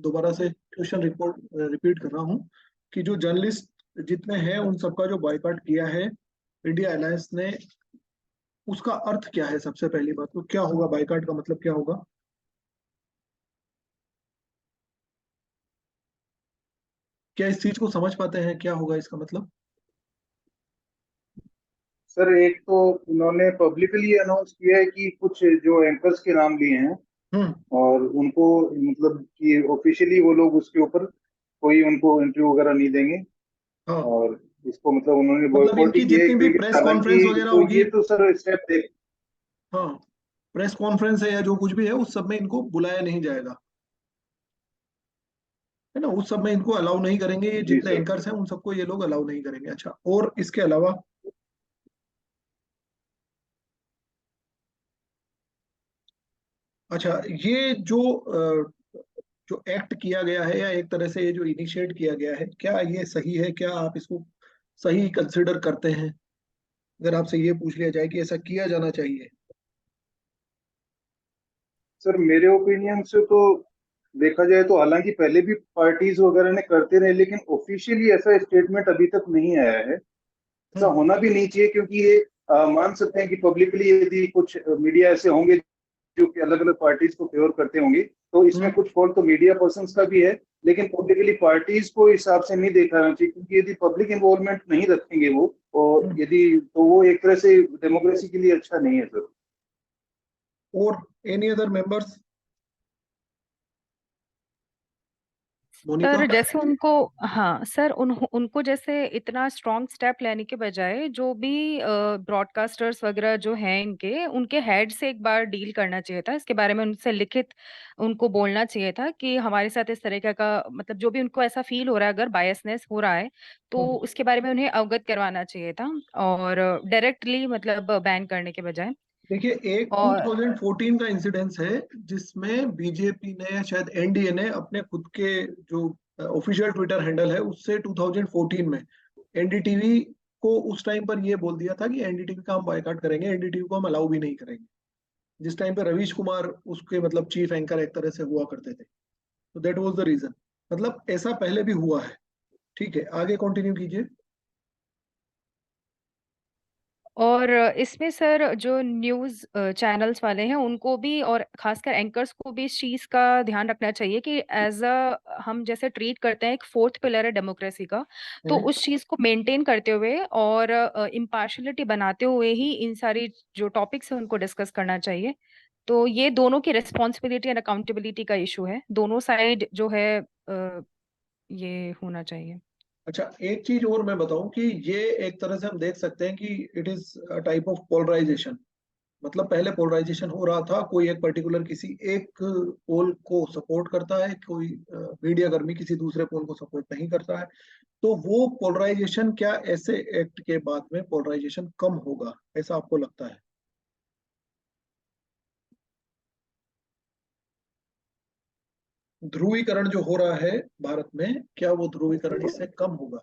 दोबारा से question report repeat कर रहा हूँ कि जो जर्नलिस्ट जितने हैं उन सबका जो बायकॉट किया है इंडिया अलायंस ने, उसका अर्थ क्या है? सबसे पहली बात तो क्या होगा, बायकॉट का मतलब क्या होगा? क्या इस चीज को समझ पाते हैं, क्या होगा इसका मतलब? सर एक तो उन्होंने पब्लिकली अनाउंस किया है कि कुछ जो एंकर्स के नाम लिए हैं, हम्म। और उनको मतलब कि ऑफिशियली वो लोग उसके ऊपर कोई उनको इंटरव्यू वगैरह नहीं देंगे। हाँ, और इसको मतलब उन्होंने मतलब बॉयकॉट ही इनकी किया है, जितनी भी क्योंकि प्रेस कॉन्फ्रेंस हालांकि वगैरह तो होगी, ये तो सर स्टेप देख। हाँ, प्रेस कॉन्फ्रेंस है या जो कुछ भी है उस सब में इनको बुलाया नहीं जाएगा, है ना? उस सब में इनको अलाउ नहीं करेंगे, ये जी जितने सर। एंकर्स हैं उन सबको ये लोग अलाउ नहीं करेंगे। अच्छा, और इसके अलावा? अच्छा, ये जो एक्ट किया गया है या एक तरह से ये जो इनिशिएट किया गया है, क्या ये सही है? क्या आप इसको सही कंसिडर करते हैं? अगर आपसे ये पूछ लिया जाए कि ऐसा किया जाना चाहिए। सर मेरे ओपिनियन से तो देखा जाए तो हालांकि पहले भी पार्टीज वगैरह ने करते रहे, लेकिन ऑफिशियली ऐसा स्टेटमेंट अभी तक नहीं आया है। ऐसा हम्म। होना भी नहीं चाहिए, क्योंकि ये मान सकते हैं कि पब्लिकली यदि कुछ मीडिया ऐसे होंगे जो कि अलग अलग पार्टीज को फेवर करते होंगे, तो इसमें हम्म। कुछ फॉल्ट तो मीडिया पर्संस का भी है। लेकिन पब्लिकली पार्टीज को इस हिसाब से नहीं देखा जाना चाहिए, क्योंकि यदि पब्लिक इन्वॉल्वमेंट नहीं रखेंगे वो, और हम्म। यदि तो वो एक तरह से डेमोक्रेसी के लिए अच्छा नहीं है सर। और any other members? Monika? Sir जैसे उनको, हाँ सर, उनको जैसे इतना स्ट्रॉन्ग स्टेप लेने के बजाय जो भी ब्रॉडकास्टर्स वगैरह जो हैं इनके उनके हेड से एक बार डील करना चाहिए था इसके बारे में, उनसे लिखित उनको बोलना चाहिए था कि हमारे साथ इस तरह का मतलब जो भी उनको ऐसा फील हो रहा है, अगर बायसनेस हो रहा है तो हम्म। उसके बारे में उन्हें अवगत करवाना चाहिए था, और डायरेक्टली मतलब बैन करने के बजाय। देखिए, एक और 2014 का इंसिडेंस है जिसमें बीजेपी ने, शायद एनडीए ने, अपने खुद के जो ऑफिशियल ट्विटर हैंडल है उससे 2014 में एनडीटीवी को उस टाइम पर ये बोल दिया था कि एनडीटीवी का हम बायकॉट करेंगे, एनडीटीवी को हम अलाउ भी नहीं करेंगे। जिस टाइम पे रवीश कुमार उसके मतलब चीफ एंकर एक तरह से हुआ करते थे, तो दैट वाज द रीजन। मतलब ऐसा पहले भी हुआ है। ठीक है, आगे कंटिन्यू कीजिए। और इसमें सर जो न्यूज़ चैनल्स वाले हैं उनको भी और खासकर एंकर्स को भी इस चीज़ का ध्यान रखना चाहिए कि एज अ हम जैसे ट्रीट करते हैं एक फोर्थ पिलर है डेमोक्रेसी का, तो हम्म। उस चीज़ को मेंटेन करते हुए और इम्पार्शलिटी बनाते हुए ही इन सारी जो टॉपिक्स हैं उनको डिस्कस करना चाहिए। तो ये दोनों की रिस्पॉन्सिबिलिटी एंड अकाउंटेबिलिटी का इशू है, दोनों साइड जो है ये होना चाहिए। अच्छा, एक चीज और मैं बताऊं कि ये एक तरह से हम देख सकते हैं कि it is type of polarisation. मतलब पहले पोलराइजेशन हो रहा था, कोई एक पर्टिकुलर किसी एक पोल को सपोर्ट करता है, कोई मीडिया कर्मी किसी दूसरे पोल को सपोर्ट नहीं करता है। तो वो पोलराइजेशन, क्या ऐसे एक्ट के बाद में पोलराइजेशन कम होगा, ऐसा आपको लगता है? ध्रुवीकरण जो हो रहा है भारत में, क्या वो ध्रुवीकरण इससे कम होगा?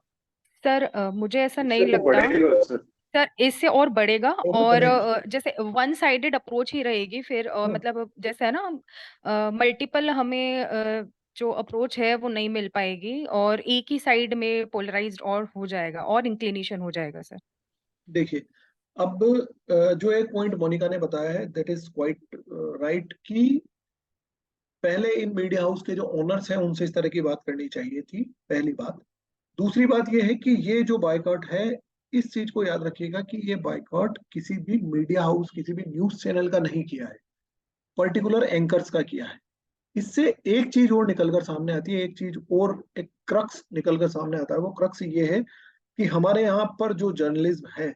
सर मुझे ऐसा इससे नहीं तो लगता। बढ़ेगा सर। सर इससे और बढ़ेगा, और और बढ़ेगा? जैसे वन साइडेड अप्रोच ही रहेगी फिर, हम्म। मतलब जैसे है ना, मल्टीपल हमें जो अप्रोच है वो नहीं मिल पाएगी, और एक ही साइड में पोलराइज्ड और हो जाएगा और इंक्लिनेशन हो जाएगा सर। देखिए, अब जो एक पॉइंट मोनिका ने बताया है दैट इज क्वाइट राइट, कि पहले इन मीडिया हाउस के जो ओनर्स हैं उनसे इस तरह की बात करनी चाहिए थी, पहली बात। दूसरी बात यह है कि ये जो बायकॉट है, इस चीज को याद रखिएगा कि ये बायकॉट किसी भी मीडिया हाउस, किसी भी न्यूज चैनल का नहीं किया है, पर्टिकुलर एंकर्स का किया है। इससे एक चीज और निकलकर सामने आती है, एक चीज और, एक क्रक्स निकलकर सामने आता है। वो क्रक्स ये है कि हमारे यहाँ पर जो जर्नलिज्म है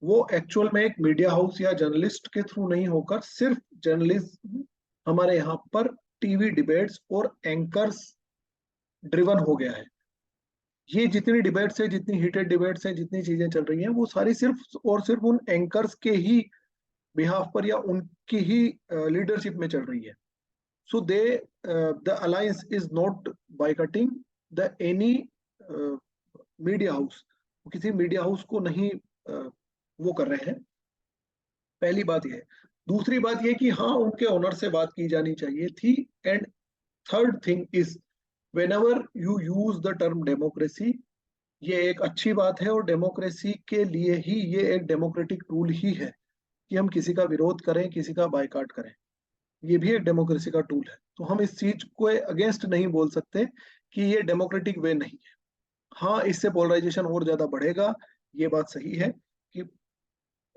वो एक्चुअल में एक मीडिया हाउस या जर्नलिस्ट के थ्रू नहीं होकर सिर्फ जर्नलिज्म हमारे यहाँ पर टीवी डिबेट्स और एंकर्स ड्रिवन हो गया है। ये जितनी डिबेट्स है, जितनी हीटेड डिबेट्स हैं, जितनी चीजें चल रही हैं, वो सारी सिर्फ और सिर्फ उन एंकर्स के ही बिहाफ पर या उनकी ही लीडरशिप में चल रही है। So they, the alliance is not boycotting the any media house, किसी मीडिया हाउस को नहीं वो कर रहे हैं। पहली बात यह है। दूसरी बात यह कि हाँ, उनके ओनर से बात की जानी चाहिए थी। And third thing is whenever you use the term democracy, ये एक अच्छी बात है, और डेमोक्रेसी के लिए ही ये एक डेमोक्रेटिक टूल ही है कि हम किसी का विरोध करें, किसी का बायकॉट करें। ये भी एक डेमोक्रेसी का टूल है। तो हम इस चीज को अगेंस्ट नहीं बोल सकते कि ये डेमोक्रेटिक वे नहीं है। हाँ, इससे पोलराइजेशन और ज्यादा बढ़ेगा, ये बात सही है कि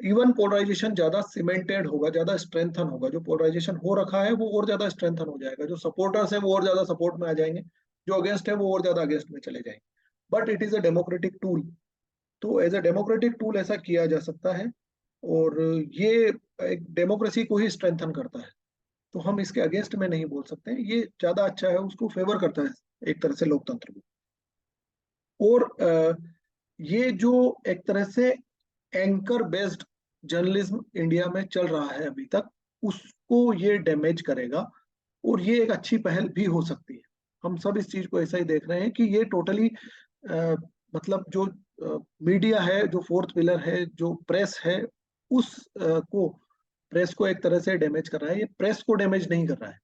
इवन पोलराइजेशन ज्यादा सीमेंटेड होगा, ज्यादा स्ट्रेंथन होगा। जो पोलराइजेशन हो रखा है वो और ज्यादा स्ट्रेंथन हो जाएगा, जो सपोर्टर्स है वो और ज्यादा सपोर्ट में आ जाएंगे, जो अगेंस्ट है वो और ज्यादा अगेंस्ट में चले जाएंगे। But it is a democratic tool, तो एज अ डेमोक्रेटिक टूल ऐसा किया जा सकता है, और ये एक डेमोक्रेसी को ही स्ट्रेंथन करता है। तो हम इसके अगेंस्ट में नहीं बोल सकते हैं, ये ज्यादा अच्छा है, उसको फेवर करता है एक तरह से लोकतंत्र को। और ये जो एक तरह से एंकर बेस्ड जर्नलिज्म इंडिया में चल रहा है अभी तक, उसको ये डैमेज करेगा, और ये एक अच्छी पहल भी हो सकती है। हम सब इस चीज को ऐसा ही देख रहे हैं कि ये टोटली मतलब जो मीडिया है, जो फोर्थ पिलर है, जो प्रेस है, उस को प्रेस को एक तरह से डैमेज कर रहा है। ये प्रेस को डैमेज नहीं कर रहा है,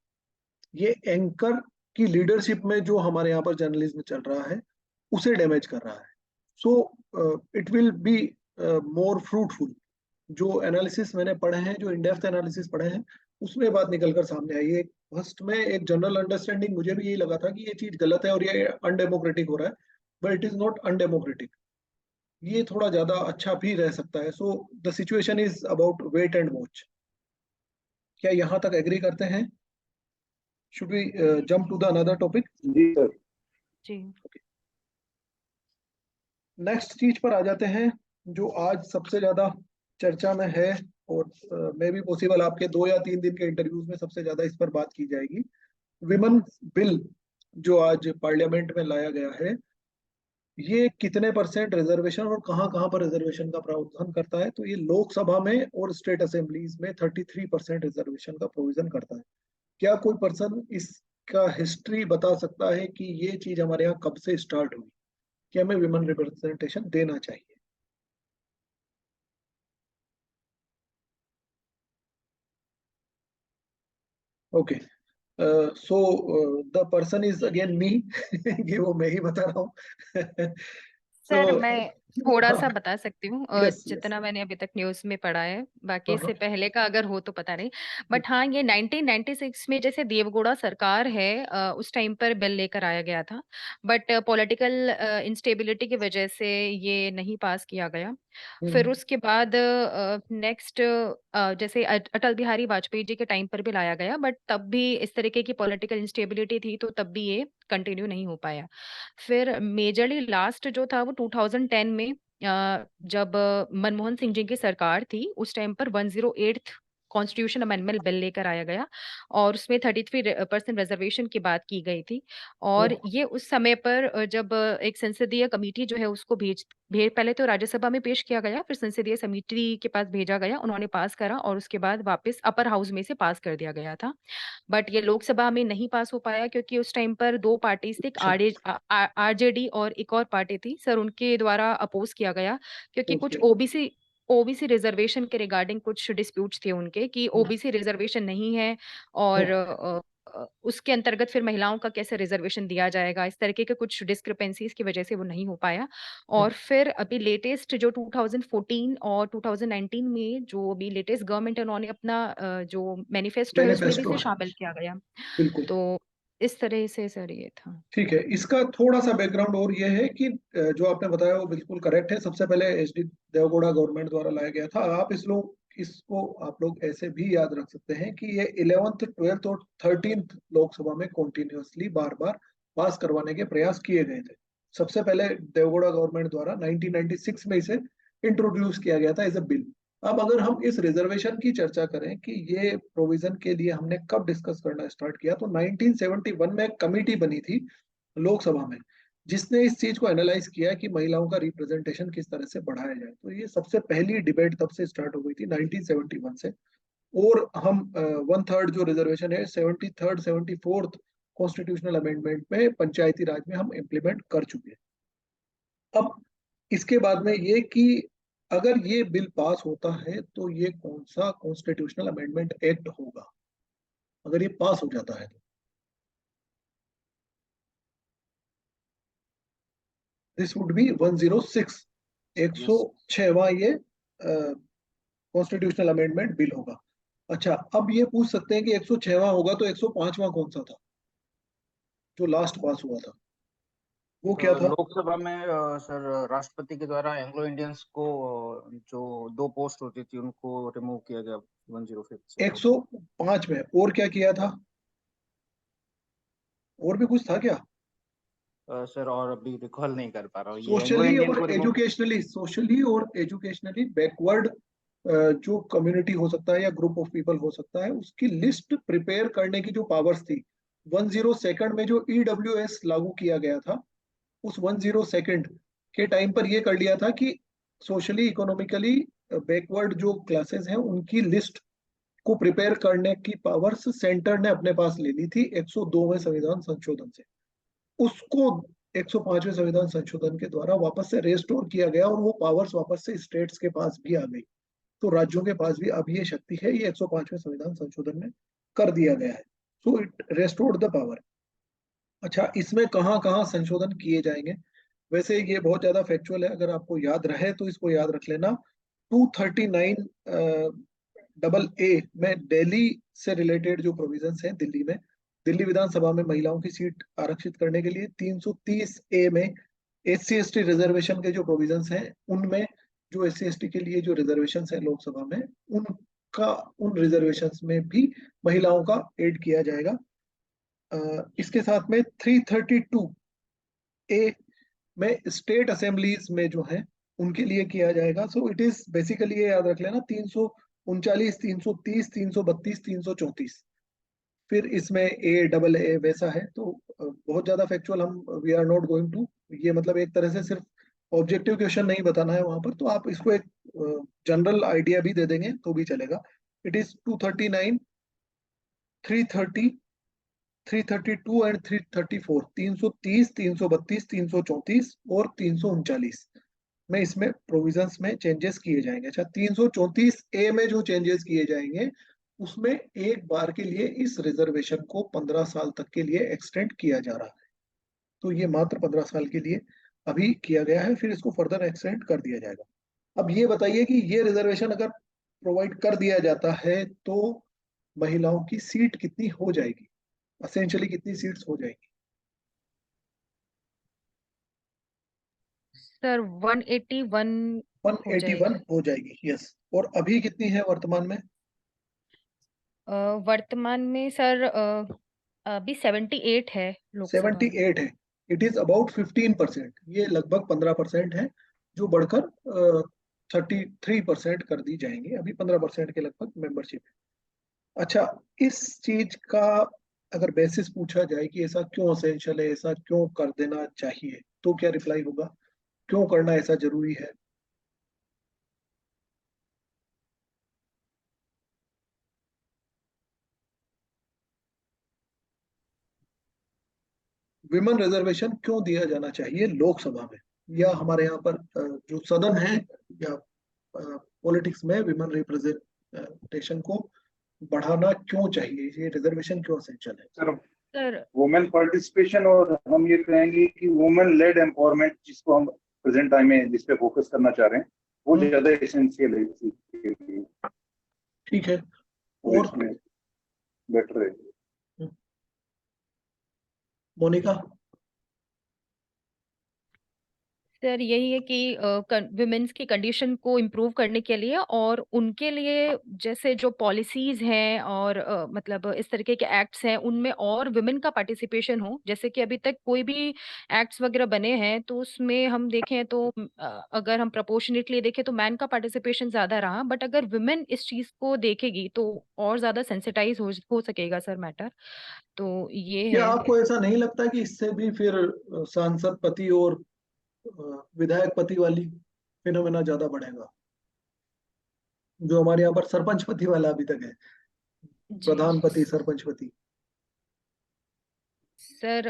ये एंकर की लीडरशिप में जो हमारे यहाँ पर जर्नलिज्म चल रहा है उसे डैमेज कर रहा है। So it will be more fruitful. जो एनालिसिस मैंने पढ़े हैं, जो इन डेप्थ एनालिसिस पढ़े हैं, उसमें बात निकल कर सामने आई है। फर्स्ट में एक जनरल अंडरस्टैंडिंग मुझे भी यही लगा था कि ये चीज गलत है और ये अनडेमोक्रेटिक हो रहा है, but it is not undemocratic. ये थोड़ा ज्यादा अच्छा भी रह सकता है। So the situation is about wait and watch. क्या यहाँ तक एग्री करते हैं? Should we jump to the another topic? जी सर। जी। नेक्स्ट चीज पर आ जाते हैं जो आज सबसे ज्यादा चर्चा में है, और मे भी पॉसिबल आपके 2 या 3 दिन के इंटरव्यूज में सबसे ज्यादा इस पर बात की जाएगी। विमेन बिल जो आज पार्लियामेंट में लाया गया है, ये कितने परसेंट रिजर्वेशन और कहाँ कहाँ पर रिजर्वेशन का प्रावधान करता है? तो ये लोकसभा में और स्टेट असेंबलीज में 33% रिजर्वेशन का प्रोविजन करता है। क्या कोई पर्सन इसका हिस्ट्री बता सकता है कि ये चीज हमारे यहाँ कब से स्टार्ट हुई कि हमें विमेन रिप्रेजेंटेशन देना चाहिए? Okay, so the person is again me. ये वो मैं ही बता रहा हूँ। सर सो मैं थोड़ा सा हाँ, बता सकती हूँ, यस यस, जितना मैंने अभी तक न्यूज में पढ़ा है, बाकी हाँ इससे हाँ, पहले का अगर हो तो पता नहीं। बट हाँ, ये 1996 में जैसे देवगौड़ा सरकार है, उस टाइम पर बिल लेकर आया गया था, बट पॉलिटिकल इंस्टेबिलिटी की वजह से ये नहीं पास किया गया। फिर हम्म, उसके बाद नेक्स्ट जैसे अटल बिहारी वाजपेयी जी के टाइम पर भी लाया गया, बट तब भी इस तरीके की पॉलिटिकल इंस्टेबिलिटी थी, तो तब भी ये कंटिन्यू नहीं हो पाया। फिर मेजरली लास्ट जो था वो 2010 में, जब मनमोहन सिंह जी की सरकार थी, उस टाइम पर 108th कॉन्स्टिट्यूशन अमेंडमेंट बिल लेकर आया गया, और उसमें 33% रिजर्वेशन की बात की गई थी। और ओह, ये उस समय पर जब एक संसदीय कमेटी जो है उसको पहले तो राज्यसभा में पेश किया गया, फिर संसदीय समिति के पास भेजा गया, उन्होंने पास करा, और उसके बाद वापस अपर हाउस में से पास कर दिया गया था। बट ये लोकसभा में नहीं पास हो पाया, क्योंकि उस टाइम पर दो पार्टीज थी, अच्छा, आरजेडी और एक और पार्टी थी सर, उनके द्वारा अपोज किया गया, क्योंकि कुछ ओके, ओबीसी रिजर्वेशन के रिगार्डिंग कुछ डिस्प्यूट्स थे उनके, कि ओबीसी रिजर्वेशन नहीं है, और उसके अंतर्गत फिर महिलाओं का कैसे रिजर्वेशन दिया जाएगा, इस तरीके के कुछ डिस्क्रिपेंसीज की वजह से वो नहीं हो पाया। और फिर अभी लेटेस्ट जो 2014 और 2019 में जो अभी लेटेस्ट गवर्नमेंट है, उन्होंने अपना जो मैनिफेस्टो है उसमें भी मैनिफेस्टो इसे है, शामिल किया गया। बिल्कुल। तो इस तरह से सर ये था। ठीक है, इसका थोड़ा सा बैकग्राउंड और ये है कि जो आपने बताया वो बिल्कुल करेक्ट है। सबसे पहले एचडी देवगौड़ा गवर्नमेंट द्वारा लाया गया था। आप इसको आप लोग ऐसे भी याद रख सकते हैं कि ये 11th 12th और 13th लोकसभा में कॉन्टिन्यूसली बार बार पास करवाने के प्रयास किए गए थे। सबसे पहले देवगौड़ा गवर्नमेंट द्वारा 1996 में इसे इंट्रोड्यूस किया गया था एज अ बिल। अब अगर हम इस रिजर्वेशन की चर्चा करें कि ये प्रोविजन के लिए हमने कब डिस्कस करना स्टार्ट किया, तो 1971 में एक कमिटी बनी थी लोकसभा में, जिसने इस चीज को एनालाइज किया कि महिलाओं का रिप्रेजेंटेशन किस तरह से बढ़ाया जाए। तो ये सबसे पहली डिबेट तब से स्टार्ट हो गई थी 1971 से। और हम 1/3 जो रिजर्वेशन है 73rd 74th कॉन्स्टिट्यूशनल अमेंडमेंट में पंचायती राज में हम इम्प्लीमेंट कर चुके हैं। अब इसके बाद में ये कि अगर ये बिल पास होता है तो ये कौन सा कॉन्स्टिट्यूशनल अमेंडमेंट एक्ट होगा, अगर ये पास हो जाता है तो? 1971 में 71 कॉन्स्टिट्यूशनल अमेंडमेंट एक्ट 1971 में 71 कॉन्स्टिट्यूशनल अमेंडमेंट एक्ट होगा। अगर ये पास हो जाता है तो 1971 में 71 कॉन्स्टिट्यूशनल अमेंडमेंट एक्ट होगा। अगर ये पास हो जाता है तो 1971 में 71 कॉन्स्टिट्यूशनल अमेंडमेंट एक्ट होगा। अगर ये पास हो जाता है तो दिस वुड बी 106, 106वां ये कॉन्स्टिट्यूशनल अमेंडमेंट बिल होगा। अच्छा, अब ये पूछ सकते हैं कि 106वां होगा तो 105वां कौन सा था जो लास्ट पास हुआ था, वो क्या था? लोकसभा में सर राष्ट्रपति के द्वारा एंग्लो इंडियंस को जो 2 पोस्ट होती थी उनको रिमूव किया गया 105 से। 105 में और क्या किया था? और भी कुछ था क्या? सर और अभी रिकॉल नहीं कर पा रहा हूँ, ये एंग्लो सोशली इंडियन को और रिमूव। एजुकेशनली, सोशली और एजुकेशनली बैकवर्ड जो कम्युनिटी हो सकता है या ग्रुप ऑफ पीपल हो सकता है, उसकी लिस्ट प्रिपेयर करने की जो पावर्स थी 10 में जो ईडब्ल्यूएस लागू किया गया था, उस 10 के टाइम पर ये कर लिया था कि सोशली इकोनॉमिकली बैकवर्ड जो क्लासेस हैं उनकी लिस्ट को प्रिपेयर करने की पावर्स सेंटर ने अपने पास ले ली थी 102वें संविधान संशोधन से। उसको 105वें संविधान संशोधन के द्वारा वापस से रेस्टोर किया गया और वो पावर्स वापस से स्टेट्स के पास भी आ गई। तो राज्यों के पास भी अब ये शक्ति है, ये 105वें संविधान संशोधन में कर दिया गया है। So it restored the power. अच्छा, इसमें कहाँ कहाँ संशोधन किए जाएंगे? वैसे ये बहुत ज्यादा फैक्चुअल है, अगर आपको याद रहे तो इसको याद रख लेना। 239 डबल ए में दिल्ली से रिलेटेड जो प्रोविजंस हैं दिल्ली में, दिल्ली विधानसभा में महिलाओं की सीट आरक्षित करने के लिए 330 ए में एससी एसटी रिजर्वेशन के जो प्रोविजंस हैं उनमें, जो एससी एसटी के लिए जो रिजर्वेशन है लोकसभा में, उनका उन रिजर्वेशन में भी महिलाओं का ऐड किया जाएगा। इसके साथ में 332 ए में स्टेट असेंबलीज में जो है उनके लिए किया जाएगा। सो इट इज बेसिकली, ये याद रख लेना, 339, 330, 332, 334। फिर इसमें ए डबल ए वैसा है। तो बहुत ज्यादा फैक्चुअल हम we are not going to, ये मतलब एक तरह से सिर्फ ऑब्जेक्टिव क्वेश्चन नहीं बताना है वहां पर, तो आप इसको एक जनरल आइडिया भी दे देंगे तो भी चलेगा। इट इज 239, 330, 332 एंड 334, 330, 332, 334 और 339 में इसमें प्रोविजंस में चेंजेस किए जाएंगे। अच्छा, 334 ए में जो चेंजेस किए जाएंगे उसमें एक बार के लिए इस रिजर्वेशन को 15 साल तक के लिए एक्सटेंड किया जा रहा है। तो ये मात्र 15 साल के लिए अभी किया गया है, फिर इसको फर्दर एक्सटेंड कर दिया जाएगा। अब ये बताइए कि ये रिजर्वेशन अगर प्रोवाइड कर दिया जाता है तो महिलाओं की सीट कितनी हो जाएगी, असेंशियली कितनी सीट्स हो जाएगी? सर 181 हो 181 जाएगी। हो जाएगी, यस। और अभी कितनी है वर्तमान में? वर्तमान में सर अभी 78 है लोकसभा में। 78 है। इट इज अबाउट 15%, ये लगभग 15% है, जो बढ़कर 33% कर दी जाएंगी। अभी 15% के लगभग मेंबरशिप है। अच्छा, इस चीज का अगर बेसिस पूछा जाए कि ऐसा क्यों असेंशियल है, ऐसा क्यों कर देना चाहिए, तो क्या रिप्लाई होगा? क्यों करना ऐसा जरूरी है? विमेन रिजर्वेशन क्यों दिया जाना चाहिए लोकसभा में, या हमारे यहाँ पर जो सदन है या पॉलिटिक्स में विमेन रिप्रेजेंटेशन को बढ़ाना क्यों चाहिए, ये रिजर्वेशन क्यों असेंशियल है? सर, सर वुमेन पार्टिसिपेशन, और हम ये कहेंगे कि वुमेन लेड एम्पावरमेंट, जिसको हम प्रेजेंट टाइम में जिस पे फोकस करना चाह रहे हैं, वो ज्यादा एसेंशियल है इसी के लिए। ठीक है। और और इसमें बेटर है। मोनिका? सर यही है कि विमेन्स की कंडीशन को इम्प्रूव करने के लिए और उनके लिए जैसे जो पॉलिसीज हैं और मतलब इस तरीके के एक्ट्स हैं उनमें और विमेन का पार्टिसिपेशन हो। जैसे कि अभी तक कोई भी एक्ट्स वगैरह बने हैं तो उसमें हम देखें तो अगर हम प्रपोर्शनेटली देखें तो मैन का पार्टिसिपेशन ज्यादा रहा, बट अगर विमेन इस चीज को देखेगी तो और ज्यादा सेंसिटाइज हो सकेगा सर मैटर। तो ये क्या है। आपको ऐसा नहीं लगता कि इससे भी फिर सांसद पति और विधायक पति वाली फिनोमेना ज्यादा बढ़ेगा, जो हमारे यहाँ पर सरपंच पति वाला अभी तक है, जी प्रधान पति, सरपंच पति? सर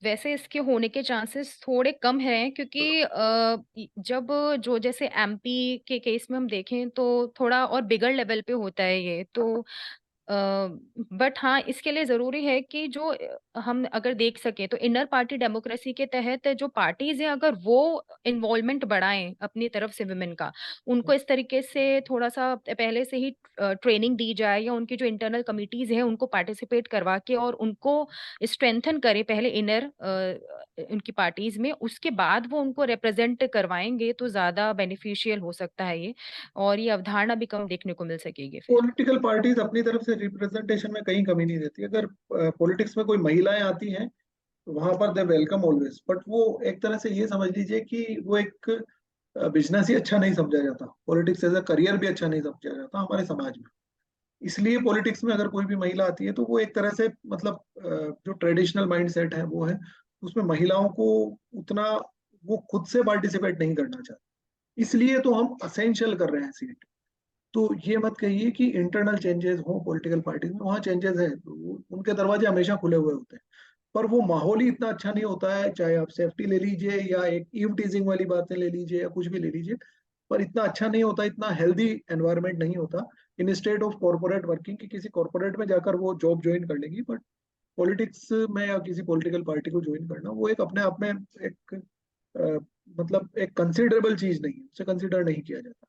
वैसे इसके होने के चांसेस थोड़े कम हैं क्योंकि जब जो जैसे एमपी के केस में हम देखें तो थोड़ा और बिगर लेवल पे होता है ये तो। बट हाँ, इसके लिए जरूरी है कि जो हम अगर देख सके तो इनर पार्टी डेमोक्रेसी के तहत जो पार्टीज हैं अगर वो इन्वॉल्वमेंट बढ़ाएं अपनी तरफ से विमेन का, उनको इस तरीके से थोड़ा सा पहले से ही ट्रेनिंग दी जाए या उनकी जो इंटरनल कमिटीज हैं उनको पार्टिसिपेट करवा के और उनको स्ट्रेंथन करें पहले इनर उनकी पार्टीज में, उसके बाद वो उनको रिप्रेजेंट करवाएंगे तो ज्यादा बेनिफिशियल हो सकता है ये, और ये अवधारणा भी कम देखने को मिल सकेगी फिर। पॉलिटिकल पार्टीज अपनी तरफ से रिप्रेजेंटेशन में कहीं कमी नहीं देती। अगर पॉलिटिक्स में कोई महिलाएं आती हैं तो वहां पर दे वेलकम ऑलवेज, बट वो एक तरह से ये समझ लीजिए कि वो एक बिजनेस ही अच्छा नहीं समझा जाता, पॉलिटिक्स एज अ करियर भी अच्छा नहीं समझा जाता हमारे समाज में। इसलिए पॉलिटिक्स में अगर कोई भी महिला आती है तो वो एक तरह से मतलब जो ट्रेडिशनल माइंडसेट है वो है, उसमें महिलाओं को उतना वो खुद से पार्टिसिपेट नहीं करना चाहते, इसलिए तो हम असेंशियल कर रहे हैं सीट। तो ये मत कहिए कि इंटरनल चेंजेस हो पॉलिटिकल पार्टीज में, वहाँ चेंजेस है तो उनके दरवाजे हमेशा खुले हुए होते हैं, पर वो माहौल ही इतना अच्छा नहीं होता है, चाहे आप सेफ्टी ले लीजिए या एक ईव टीजिंग वाली बातें ले लीजिए या कुछ भी ले लीजिए, पर इतना अच्छा नहीं होता, इतना हेल्दी एनवायरनमेंट नहीं होता इन स्टेट ऑफ कॉर्पोरेट वर्किंग की किसी कॉर्पोरेट में जाकर वो जॉब ज्वाइन कर लेगी, बट पॉलिटिक्स में या किसी पॉलिटिकल पार्टी को ज्वाइन करना वो एक अपने आप में एक मतलब एक कंसिडरेबल चीज नहीं है, उसे कंसिडर नहीं किया जाता।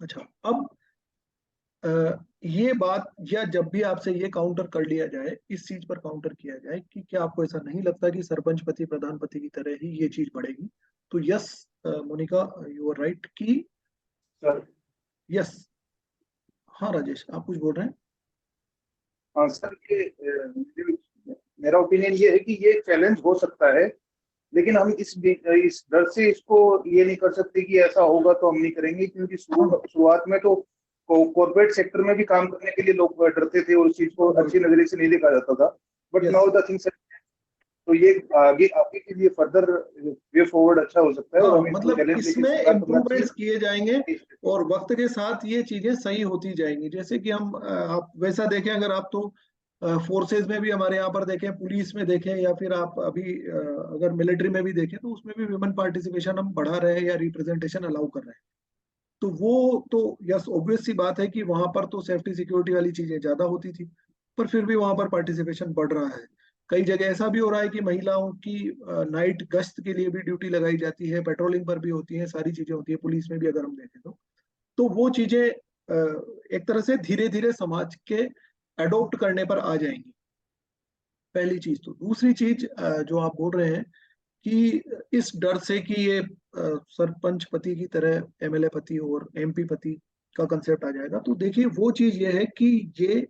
अच्छा, अब ये बात या जब भी आपसे ये काउंटर कर लिया जाए, इस चीज पर काउंटर किया जाए कि क्या आपको ऐसा नहीं लगता कि सरपंच पति प्रधान पति की तरह ही ये चीज बढ़ेगी, तो yes Monika you are right कि सर। यस। हाँ राजेश, आप कुछ बोल रहे हैं? हाँ सर, मेरा ओपिनियन ये है कि ये चैलेंज हो सकता है, लेकिन हम इस डर से इसको ये नहीं कर सकते कि ऐसा होगा तो हम नहीं करेंगे, क्योंकि शुरुआत में तो कॉर्पोरेट सेक्टर में भी काम करने के लिए लोग डरते थे और उस चीज को अच्छी नजरिए से नहीं देखा जाता था, बट नाउ द थिंग्स, तो ये आगे आगे के लिए फर्दर वे फॉरवर्ड अच्छा हो सकता है, और हमें मतलब चैलेंज लेके इसमें स्वीकार करना इम्प्रूवमेंट्स चाहिए। किए जाएंगे और वक्त के साथ ये चीजें सही होती जाएंगी। जैसे कि हम आप वैसा देखें, अगर आप तो फोर्सेज में भी हमारे यहाँ पर देखें, पुलिस में देखें, या फिर आप अभी अगर मिलिट्री में भी देखें तो उसमें भी वुमेन पार्टिसिपेशन हम बढ़ा रहे हैं या रिप्रेजेंटेशन अलाउ कर रहे हैं। तो वो तो यस ऑब्वियस सी बात है कि वहां पर तो सेफ्टी सिक्योरिटी वाली चीजें ज्यादा होती थी, पर फिर भी वहां पर पार्टिसिपेशन बढ़ रहा है। कई जगह ऐसा भी हो रहा है कि महिलाओं की नाइट गश्त के लिए भी ड्यूटी लगाई जाती है, पेट्रोलिंग पर भी होती है, सारी चीजें होती है, पुलिस में भी अगर हम देखें तो वो चीजें एक तरह से धीरे धीरे समाज के अडोप्ट करने पर आ जाएंगी, पहली चीज। तो दूसरी चीज जो आप बोल रहे हैं कि इस डर से कि ये सरपंच पति की तरह एमएलए पति और एमपी पति का कंसेप्ट आ जाएगा, तो देखिए वो चीज ये है कि ये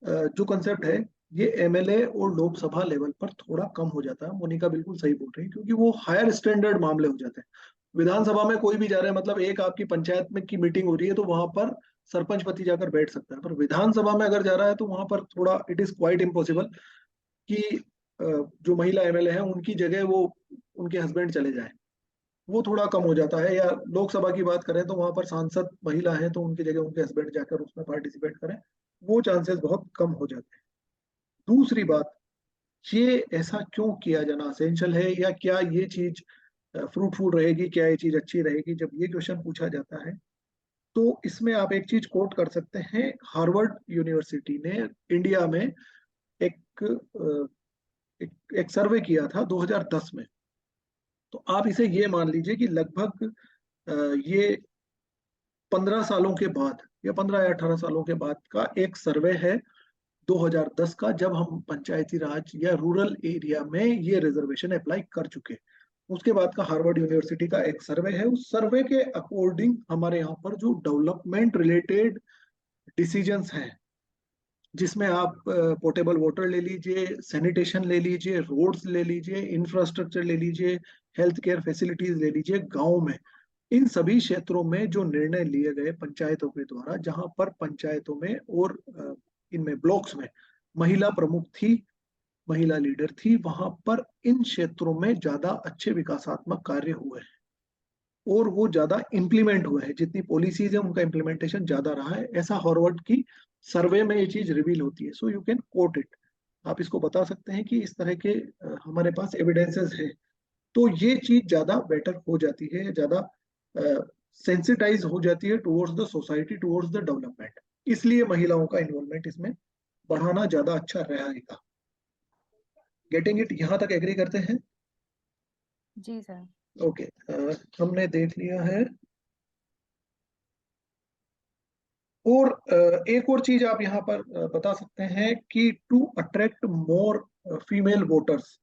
जो कंसेप्ट है ये एमएलए और लोकसभा लेवल पर थोड़ा कम हो जाता है। मोनिका बिल्कुल सही बोल रही है, क्योंकि वो हायर स्टैंडर्ड मामले हो जाते हैं। विधानसभा में कोई भी जा रहा है, मतलब एक आपकी पंचायत में की मीटिंग हो रही है तो वहां पर सरपंच पति जाकर बैठ सकता है, पर विधानसभा में अगर जा रहा है तो वहां पर थोड़ा इट इज क्वाइट इम्पॉसिबल कि जो महिला एमएलए है उनकी जगह वो उनके हस्बैंड चले जाए, वो थोड़ा कम हो जाता है। या लोकसभा की बात करें तो वहां पर सांसद महिला है तो उनकी जगह उनके हस्बैंड जाकर उसमें पार्टिसिपेट करें, वो चांसेस बहुत कम हो जाते हैं। दूसरी बात, ये ऐसा क्यों किया जाना असेंशियल है, या क्या ये चीज फ्रूटफुल रहेगी, क्या ये चीज अच्छी रहेगी, जब ये क्वेश्चन पूछा जाता है तो इसमें आप एक चीज कोट कर सकते हैं। हार्वर्ड यूनिवर्सिटी ने इंडिया में एक एक सर्वे किया था 2010 में। तो आप इसे ये मान लीजिए कि लगभग ये 15 सालों के बाद या 15 या 18 सालों के बाद का एक सर्वे है 2010 का, जब हम पंचायती राज या रूरल एरिया में ये रिजर्वेशन अप्लाई कर चुके। उसके बाद का हार्वर्ड यूनिवर्सिटी का एक सर्वे है, उस सर्वे के अकॉर्डिंग हमारे यहाँ पर जो डेवलपमेंट रिलेटेड डिसीजंस हैं, जिसमें आप पोर्टेबल वाटर ले लीजिए, सैनिटेशन ले लीजिए, रोड्स ले लीजिए, इंफ्रास्ट्रक्चर ले लीजिए, हेल्थ केयर फैसिलिटीज ले लीजिए, गांव में इन सभी क्षेत्रों में जो निर्णय लिए गए पंचायतों के द्वारा, जहां पर पंचायतों में और इनमें ब्लॉक्स में महिला प्रमुख थी, महिला लीडर थी, वहां पर इन क्षेत्रों में ज्यादा अच्छे विकासात्मक कार्य हुए हैं और वो ज्यादा इंप्लीमेंट हुए हैं। जितनी पॉलिसीज है उनका इंप्लीमेंटेशन ज्यादा रहा है, ऐसा हार्वर्ड की सर्वे में ये चीज रिवील होती है। So you can coat it, आप इसको बता सकते हैं कि इस तरह के हमारे पास एविडेंसेस हैं, तो ये चीज ज्यादा बेटर हो जाती है, ज्यादा सेंसिटाइज हो जाती है towards the society, towards the development. इसलिए महिलाओं का इन्वॉल्वमेंट इसमें बढ़ाना ज्यादा अच्छा रहेगा। Getting it? यहां तक एग्री करते हैं? जी सर। ओके, हमने देख लिया है। और एक और चीज आप यहाँ पर बता सकते हैं कि to attract more female voters,